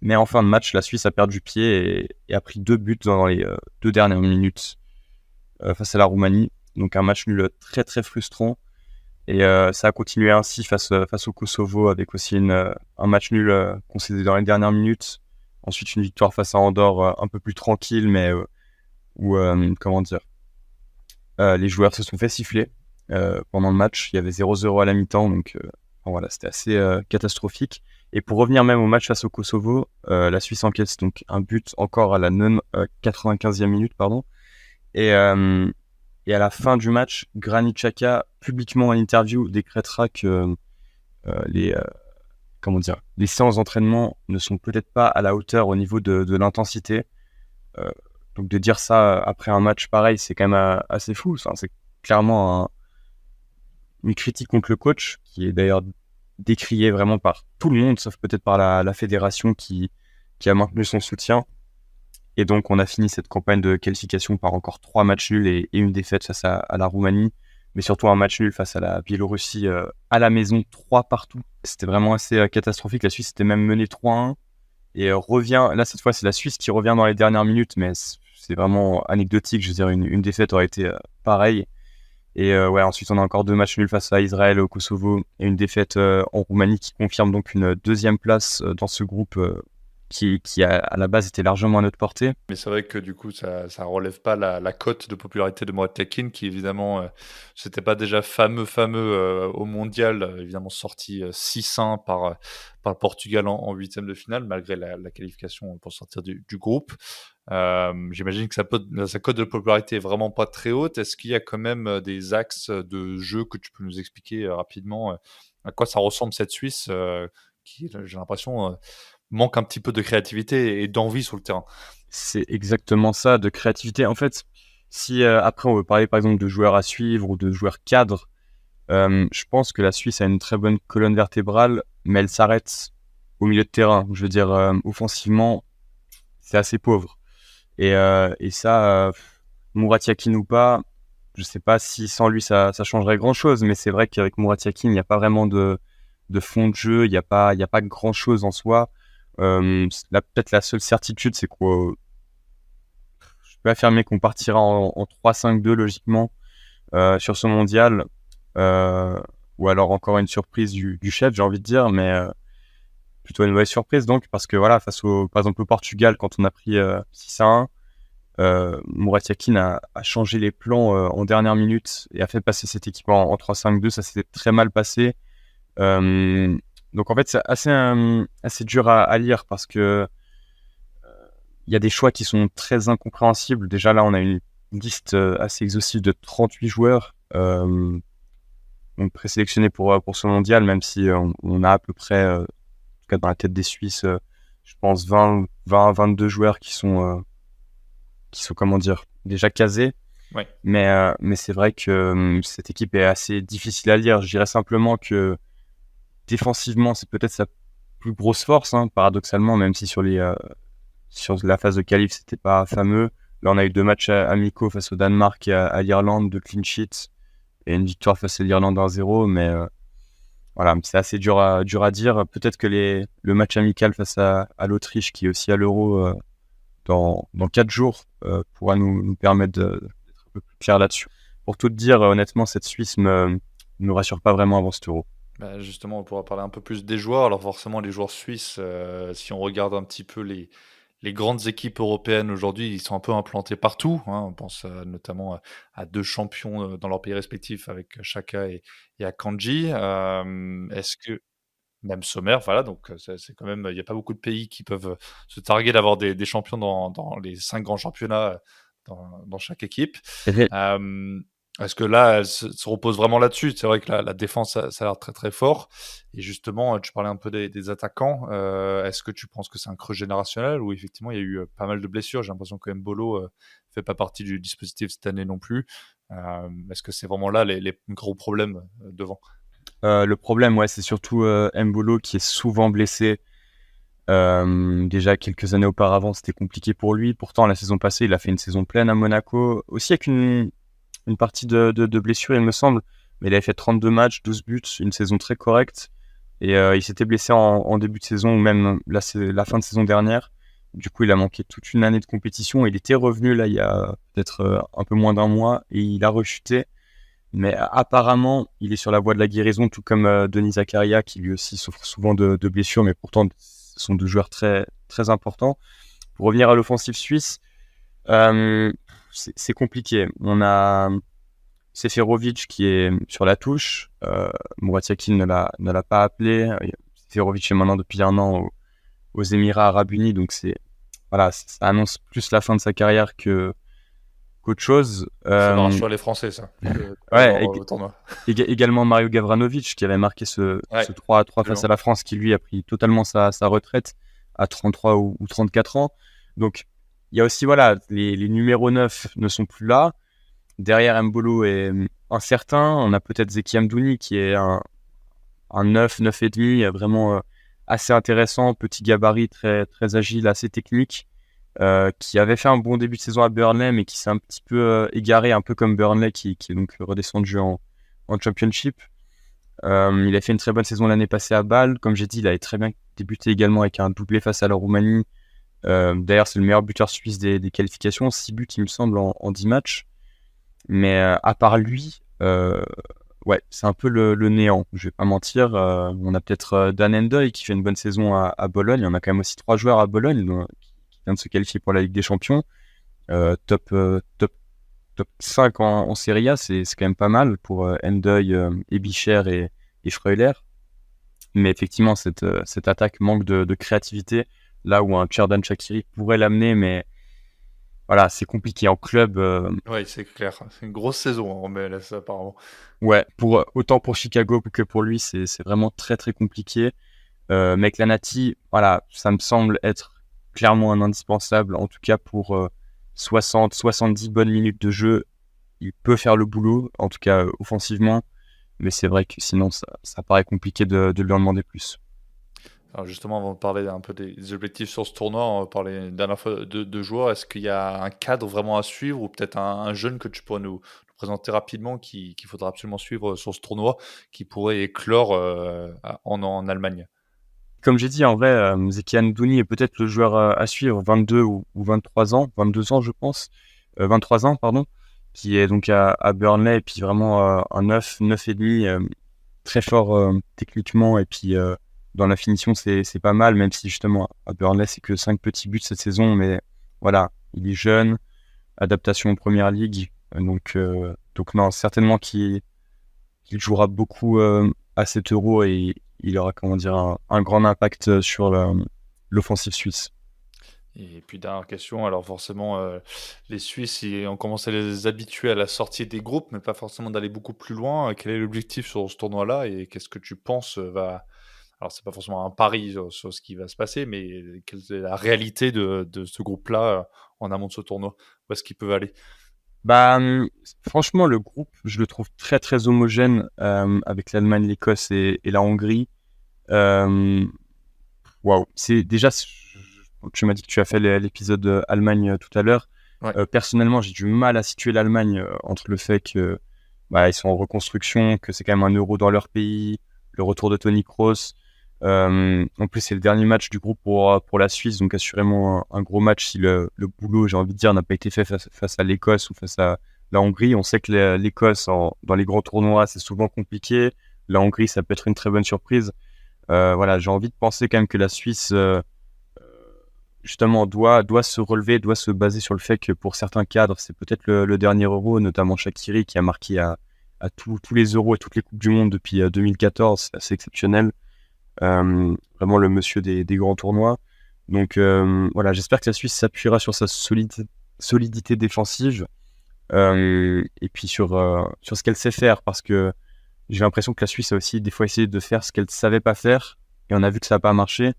Mais en fin de match, la Suisse a perdu pied et a pris 2 buts dans les 2 dernières minutes face à la Roumanie. Donc un match nul très très frustrant. Et ça a continué ainsi face au Kosovo, avec aussi un match nul concédé dans les dernières minutes. Ensuite, une victoire face à Andorre un peu plus tranquille, mais où, les joueurs se sont fait siffler pendant le match. Il y avait 0-0 à la mi-temps, donc voilà, c'était assez catastrophique. Et pour revenir même au match face au Kosovo, la Suisse encaisse donc un but encore à la 95e minute, pardon. Et à la fin du match, Granit Xhaka, publiquement en interview, décrétera que les séances d'entraînement ne sont peut-être pas à la hauteur au niveau de l'intensité. Donc de dire ça après un match pareil, c'est quand même assez fou. Enfin, c'est clairement une critique contre le coach, qui est d'ailleurs décriée vraiment par tout le monde, sauf peut-être par la fédération qui a maintenu son soutien. Et donc on a fini cette campagne de qualification par encore 3 matchs nuls et une défaite face à la Roumanie, mais surtout un match nul face à la Biélorussie à la maison, 3 partout. C'était vraiment assez catastrophique. La Suisse était même menée 3-1 et revient. Là, cette fois, c'est la Suisse qui revient dans les dernières minutes, mais c'est vraiment anecdotique. Je veux dire, une défaite aurait été pareille. Et ensuite, on a encore 2 matchs nuls face à Israël, au Kosovo, et une défaite en Roumanie, qui confirme donc une 2e place dans ce groupe qui à la base était largement à notre portée. Mais c'est vrai que du coup, ça relève pas la cote de popularité de Mourad Yakin, qui évidemment, c'était pas déjà fameux au mondial, évidemment sorti 6-1 par le Portugal en 8e de finale, malgré la qualification pour sortir du groupe. J'imagine que sa cote de popularité est vraiment pas très haute. Est-ce qu'il y a quand même des axes de jeu que tu peux nous expliquer rapidement à quoi ça ressemble cette Suisse qui, j'ai l'impression, manque un petit peu de créativité et d'envie sur le terrain? C'est exactement ça, de créativité. En fait, si après on veut parler par exemple de joueurs à suivre ou de joueurs cadres, je pense que la Suisse a une très bonne colonne vertébrale, mais elle s'arrête au milieu de terrain. Je veux dire, offensivement, c'est assez pauvre. Et ça, Mourad Yakin ou pas, je sais pas si sans lui ça changerait grand-chose, mais c'est vrai qu'avec Mourad Yakin, il n'y a pas vraiment de fond de jeu, il n'y a pas grand-chose en soi. Peut-être la seule certitude, c'est quoi, je peux affirmer qu'on partira en 3-5-2 logiquement sur ce mondial, ou alors encore une surprise du chef, j'ai envie de dire, mais plutôt une mauvaise surprise donc, parce que voilà, face par exemple au Portugal, quand on a pris 6-1, Mourad Yakin a changé les plans en dernière minute et a fait passer cette équipe en 3-5-2. Ça s'était très mal passé. Donc en fait, c'est assez dur à lire, parce que il y a des choix qui sont très incompréhensibles. Déjà là, on a une liste assez exhaustive de 38 joueurs donc présélectionnés pour ce mondial, même si on a à peu près, en tout cas dans la tête des Suisses, je pense 22 joueurs qui sont comment dire, déjà casés. Ouais. Mais c'est vrai que cette équipe est assez difficile à lire. Je dirais simplement que défensivement, c'est peut-être sa plus grosse force, hein, paradoxalement, même si sur la phase de qualif, c'était pas fameux. Là, on a eu 2 matchs amicaux face au Danemark et à l'Irlande, 2 clean sheets et une victoire face à l'Irlande 1-0. Mais voilà, c'est assez dur à dire. Peut-être que le match amical face à l'Autriche, qui est aussi à l'Euro dans 4 jours, pourra nous permettre d'être un peu plus clair là-dessus. Pour tout te dire, honnêtement, cette Suisse ne nous rassure pas vraiment avant cet Euro. Bah, justement, on pourra parler un peu plus des joueurs. Alors forcément, les joueurs suisses, si on regarde un petit peu les grandes équipes européennes aujourd'hui, ils sont un peu implantés partout, hein. On pense notamment à 2 champions dans leur pays respectifs avec Xhaka et Akanji. Est-ce que même Sommer, voilà, donc c'est quand même, il n'y a pas beaucoup de pays qui peuvent se targuer d'avoir des champions dans les 5 grands championnats dans chaque équipe. Est-ce que là, elle se repose vraiment là-dessus? C'est vrai que la défense, ça a l'air très très fort. Et justement, tu parlais un peu des attaquants. Est-ce que tu penses que c'est un creux générationnel ou effectivement il y a eu pas mal de blessures? J'ai l'impression que Mbolo fait pas partie du dispositif cette année non plus. Est-ce que c'est vraiment là les gros problèmes devant? Le problème, ouais, c'est surtout Mbolo qui est souvent blessé. Déjà quelques années auparavant, c'était compliqué pour lui. Pourtant, la saison passée, il a fait une saison pleine à Monaco, aussi avec une partie de blessure, il me semble. Mais il avait fait 32 matchs, 12 buts, une saison très correcte. Et il s'était blessé en début de saison, ou même là, c'est la fin de saison dernière. Du coup, il a manqué toute une année de compétition. Il était revenu là il y a peut-être un peu moins d'un mois et il a rechuté. Mais apparemment, il est sur la voie de la guérison, tout comme Denis Zakaria, qui lui aussi souffre souvent de blessures, mais pourtant, ce sont 2 joueurs très, très importants. Pour revenir à l'offensive suisse, c'est compliqué. On a Seferovic qui est sur la touche. Mouratiakin ne l'a pas appelé. Seferovic est maintenant depuis 1 an aux Émirats Arabes Unis, donc ça annonce plus la fin de sa carrière qu'autre chose. Ça va rassurer les Français, ça. Ouais, au tournoi. Également Mario Gavranovic qui avait marqué ce 3-3 face à la France, qui lui a pris totalement sa retraite à 33 ou 34 ans. Donc il y a aussi, voilà, les numéros 9 ne sont plus là. Derrière, Mbolo est incertain. On a peut-être Zeki Amdouni qui est un 9,5, vraiment assez intéressant, petit gabarit, très, très agile, assez technique, qui avait fait un bon début de saison à Burnley, mais qui s'est un petit peu égaré, un peu comme Burnley qui est donc redescendu en Championship. Il a fait une très bonne saison l'année passée à Bâle. Comme j'ai dit, il avait très bien débuté également avec un doublé face à la Roumanie. D'ailleurs, c'est le meilleur buteur suisse des qualifications, 6 buts, il me semble, en 10 matchs. Mais à part lui, ouais, c'est un peu le néant, je vais pas mentir. On a peut-être Dan Endoy qui fait une bonne saison à Bologne. On a quand même aussi 3 joueurs à Bologne qui viennent de se qualifier pour la Ligue des Champions. Top 5 en Serie A, c'est quand même pas mal pour Endoy, Ebicher et Freuler. Mais effectivement, cette attaque manque de créativité, là où un Xherdan Shaqiri pourrait l'amener, mais voilà, c'est compliqué en club. Oui, c'est clair. C'est une grosse saison en MLS, apparemment. Ouais, autant pour Chicago que pour lui, c'est vraiment très très compliqué. Meklanati, voilà, ça me semble être clairement un indispensable, en tout cas pour 60-70 bonnes minutes de jeu. Il peut faire le boulot, en tout cas offensivement, mais c'est vrai que sinon ça paraît compliqué de lui en demander plus. Alors justement, avant de parler un peu des objectifs sur ce tournoi, on va parler dernière fois de joueurs. Est-ce qu'il y a un cadre vraiment à suivre ou peut-être un jeune que tu pourrais nous présenter rapidement qu'il faudra absolument suivre sur ce tournoi, qui pourrait éclore en Allemagne? Comme j'ai dit, en vrai, Zeki Amdouni est peut-être le joueur à suivre, 22 ou 23 ans, 22 ans je pense, 23 ans pardon, qui est donc à Burnley, et puis vraiment un 9,5, très fort techniquement, et puis dans la finition c'est pas mal, même si justement à Burnley c'est que 5 petits buts cette saison, mais voilà, il est jeune, adaptation en Première Ligue, donc non, certainement qu'il jouera beaucoup à cet Euro, et il aura, comment dire, un grand impact sur l'offensive suisse. Et puis dernière question, alors forcément, les Suisses, on commence à les habituer à la sortie des groupes, mais pas forcément d'aller beaucoup plus loin. Quel est l'objectif sur ce tournoi-là et qu'est-ce que tu penses va... Alors c'est pas forcément un pari sur ce qui va se passer, mais quelle est la réalité de ce groupe-là en amont de ce tournoi? Où est-ce qu'ils peuvent aller? Franchement, le groupe, je le trouve très très homogène avec l'Allemagne, l'Écosse et la Hongrie. Waouh, c'est déjà, tu m'as dit que tu as fait l'épisode Allemagne tout à l'heure. Ouais. Personnellement, j'ai du mal à situer l'Allemagne entre le fait que ils sont en reconstruction, que c'est quand même un euro dans leur pays, le retour de Toni Kroos. En plus, c'est le dernier match du groupe pour la Suisse, donc assurément un gros match si le boulot, j'ai envie de dire, n'a pas été fait face à l'Écosse ou face à la Hongrie. On sait que l'Écosse, dans les grands tournois, c'est souvent compliqué. La Hongrie, ça peut être une très bonne surprise. Voilà, j'ai envie de penser quand même que la Suisse, justement, doit se relever, doit se baser sur le fait que pour certains cadres, c'est peut-être le dernier euro, notamment Shaqiri qui a marqué à tous les euros et toutes les coupes du monde depuis 2014. C'est assez exceptionnel. Vraiment le monsieur des grands tournois. Donc voilà, j'espère que la Suisse s'appuiera sur sa solidité défensive et puis sur ce qu'elle sait faire, parce que j'ai l'impression que la Suisse a aussi des fois essayé de faire ce qu'elle ne savait pas faire et on a vu que ça n'a pas marché.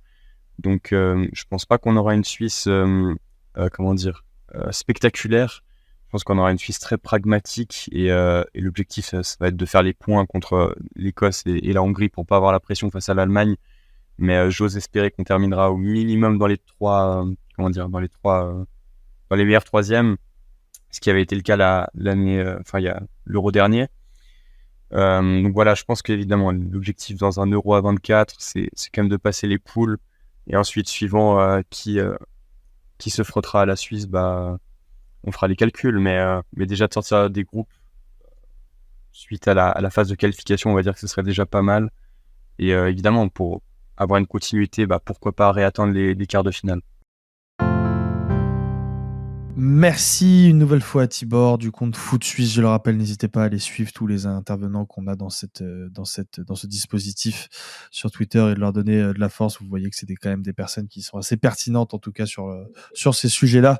Donc je pense pas qu'on aura une Suisse spectaculaire. Je pense qu'on aura une Suisse très pragmatique et l'objectif ça va être de faire les points contre l'Écosse et la Hongrie pour pas avoir la pression face à l'Allemagne. Mais j'ose espérer qu'on terminera au minimum dans les meilleurs troisièmes, ce qui avait été le cas il y a l'Euro dernier. Donc voilà, je pense qu'évidemment l'objectif dans un Euro à 24, c'est quand même de passer les poules et ensuite suivant qui se frottera à la Suisse, on fera les calculs, mais déjà de sortir des groupes suite à la phase de qualification, on va dire que ce serait déjà pas mal. Et évidemment, pour avoir une continuité, pourquoi pas réattendre les quarts de finale. Merci une nouvelle fois à Tibor du compte Foot Suisse. Je le rappelle, n'hésitez pas à aller suivre tous les intervenants qu'on a dans ce dispositif sur Twitter et de leur donner de la force. Vous voyez que c'est quand même des personnes qui sont assez pertinentes, en tout cas sur ces sujets-là.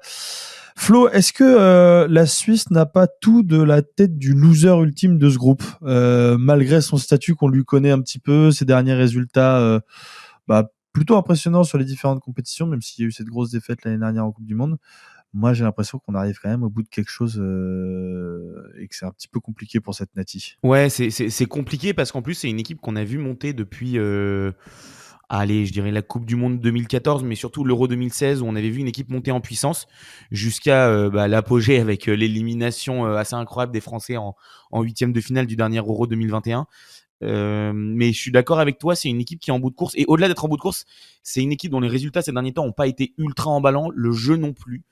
Flo, est-ce que la Suisse n'a pas tout de la tête du loser ultime de ce groupe, malgré son statut qu'on lui connaît un petit peu, ses derniers résultats plutôt impressionnants sur les différentes compétitions, même s'il y a eu cette grosse défaite l'année dernière en Coupe du Monde? Moi, j'ai l'impression qu'on arrive quand même au bout de quelque chose et que c'est un petit peu compliqué pour cette Nati. Ouais, c'est compliqué parce qu'en plus, c'est une équipe qu'on a vu monter depuis, je dirais la Coupe du Monde 2014, mais surtout l'Euro 2016, où on avait vu une équipe monter en puissance jusqu'à l'apogée avec l'élimination assez incroyable des Français en huitième de finale du dernier Euro 2021. Mais je suis d'accord avec toi, c'est une équipe qui est en bout de course. Et au-delà d'être en bout de course, c'est une équipe dont les résultats ces derniers temps n'ont pas été ultra emballants, le jeu non plus.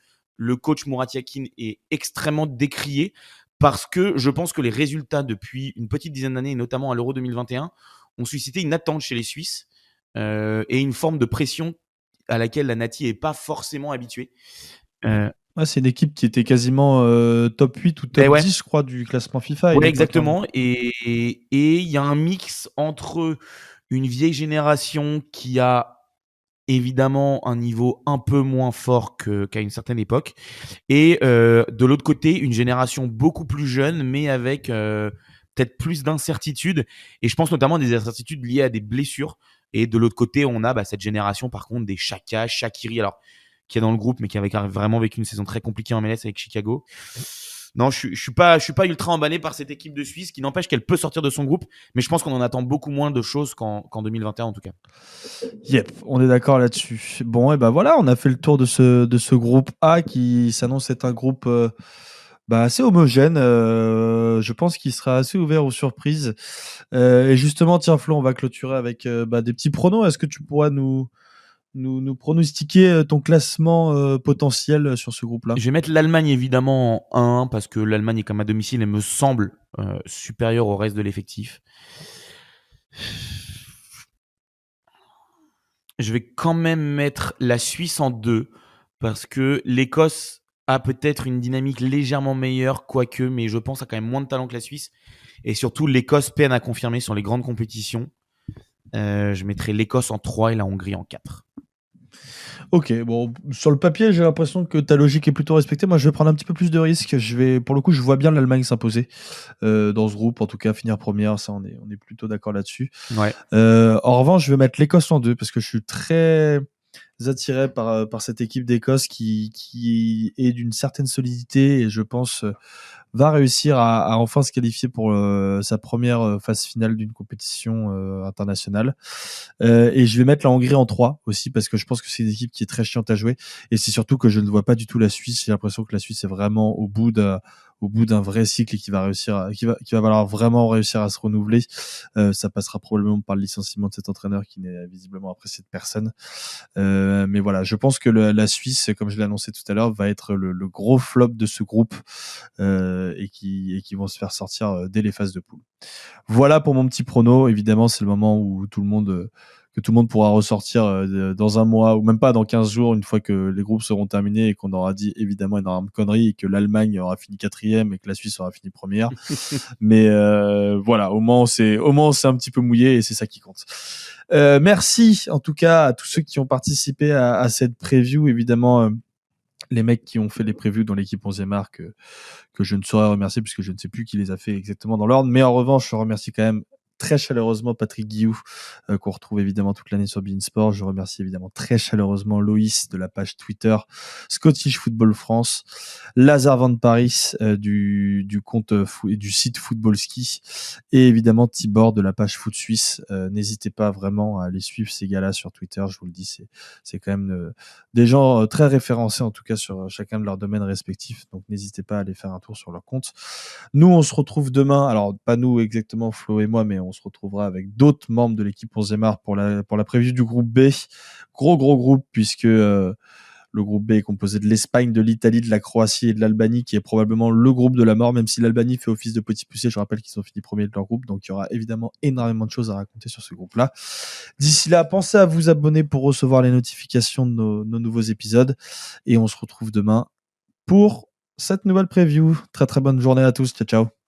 Le coach Murat Yakin est extrêmement décrié parce que je pense que les résultats depuis une petite dizaine d'années, notamment à l'Euro 2021, ont suscité une attente chez les Suisses et une forme de pression à laquelle la Nati n'est pas forcément habituée. C'est une équipe qui était quasiment top 8 ou top 10, je crois, du classement FIFA. Oui, exactement. Et il y a un mix entre une vieille génération qui a évidemment un niveau un peu moins fort qu'à une certaine époque. Et de l'autre côté, une génération beaucoup plus jeune, mais avec peut-être plus d'incertitudes. Et je pense notamment à des incertitudes liées à des blessures. Et de l'autre côté, on a cette génération, par contre, des Xhaka, Shaqiri, alors qui est dans le groupe, mais qui avait vraiment vécu une saison très compliquée en MLS avec Chicago. Non, je suis pas ultra emballé par cette équipe de Suisse, qui n'empêche qu'elle peut sortir de son groupe, mais je pense qu'on en attend beaucoup moins de choses qu'en 2021 en tout cas. Yep, on est d'accord là-dessus. Bon, et voilà, on a fait le tour de ce groupe A qui s'annonce être un groupe assez homogène. Je pense qu'il sera assez ouvert aux surprises. Et justement, tiens Flo, on va clôturer avec des petits pronos. Est-ce que tu pourras nous pronostiquer ton classement potentiel sur ce groupe-là? Je vais mettre l'Allemagne évidemment en 1 parce que l'Allemagne est comme à domicile et me semble supérieure au reste de l'effectif. Je vais quand même mettre la Suisse en 2 parce que l'Écosse a peut-être une dynamique légèrement meilleure, quoique, mais je pense a quand même moins de talent que la Suisse. Et surtout, l'Écosse peine à confirmer sur les grandes compétitions. Je mettrai l'Écosse en 3 et la Hongrie en 4. Ok, bon, sur le papier, j'ai l'impression que ta logique est plutôt respectée. Moi, je vais prendre un petit peu plus de risques. Pour le coup, je vois bien l'Allemagne s'imposer dans ce groupe, en tout cas finir première. Ça, on est plutôt d'accord là-dessus. Ouais. En revanche, je vais mettre l'Écosse en 2 parce que je suis très attiré par cette équipe d'Écosse qui est d'une certaine solidité et je pense va réussir à enfin se qualifier pour sa première phase finale d'une compétition internationale. Et je vais mettre la Hongrie en 3 aussi parce que je pense que c'est une équipe qui est très chiante à jouer et c'est surtout que je ne vois pas du tout la Suisse. J'ai l'impression que la Suisse est vraiment au bout d'un vrai cycle et qui va falloir vraiment réussir à se renouveler. Ça passera probablement par le licenciement de cet entraîneur qui n'est visiblement apprécié de personne. Mais voilà, je pense que la Suisse, comme je l'ai annoncé tout à l'heure, va être le gros flop de ce groupe et qui vont se faire sortir dès les phases de poule. Voilà pour mon petit prono. Évidemment, c'est le moment où tout le monde pourra ressortir dans un mois ou même pas dans 15 jours une fois que les groupes seront terminés et qu'on aura dit évidemment énormément de conneries et que l'Allemagne aura fini 4e et que la Suisse aura fini première. Mais voilà, au moins on s'est un petit peu mouillé et c'est ça qui compte. Merci en tout cas à tous ceux qui ont participé à cette preview. Évidemment, les mecs qui ont fait les previews dans l'équipe 11e art que je ne saurais remercier puisque je ne sais plus qui les a fait exactement dans l'ordre. Mais en revanche, je remercie quand même très chaleureusement Patrick Guillou, qu'on retrouve évidemment toute l'année sur beIN Sport. Je remercie évidemment très chaleureusement Loïs de la page Twitter Scottish Football France, Lazare Van Paris du compte du site Football Ski et évidemment Tibor de la page Foot Suisse. N'hésitez pas vraiment à aller suivre ces gars-là sur Twitter. Je vous le dis, c'est quand même des gens très référencés en tout cas sur chacun de leurs domaines respectifs. Donc n'hésitez pas à aller faire un tour sur leur compte. Nous, on se retrouve demain. Alors pas nous exactement, Flo et moi, mais on se retrouvera avec d'autres membres de l'équipe 11e art pour la preview du groupe B. Gros groupe puisque le groupe B est composé de l'Espagne, de l'Italie, de la Croatie et de l'Albanie, qui est probablement le groupe de la mort, même si l'Albanie fait office de petit poussé. Je rappelle qu'ils ont fini premier de leur groupe, donc il y aura évidemment énormément de choses à raconter sur ce groupe-là. D'ici là, pensez à vous abonner pour recevoir les notifications de nos nouveaux épisodes, et on se retrouve demain pour cette nouvelle preview. Très très bonne journée à tous, ciao ciao.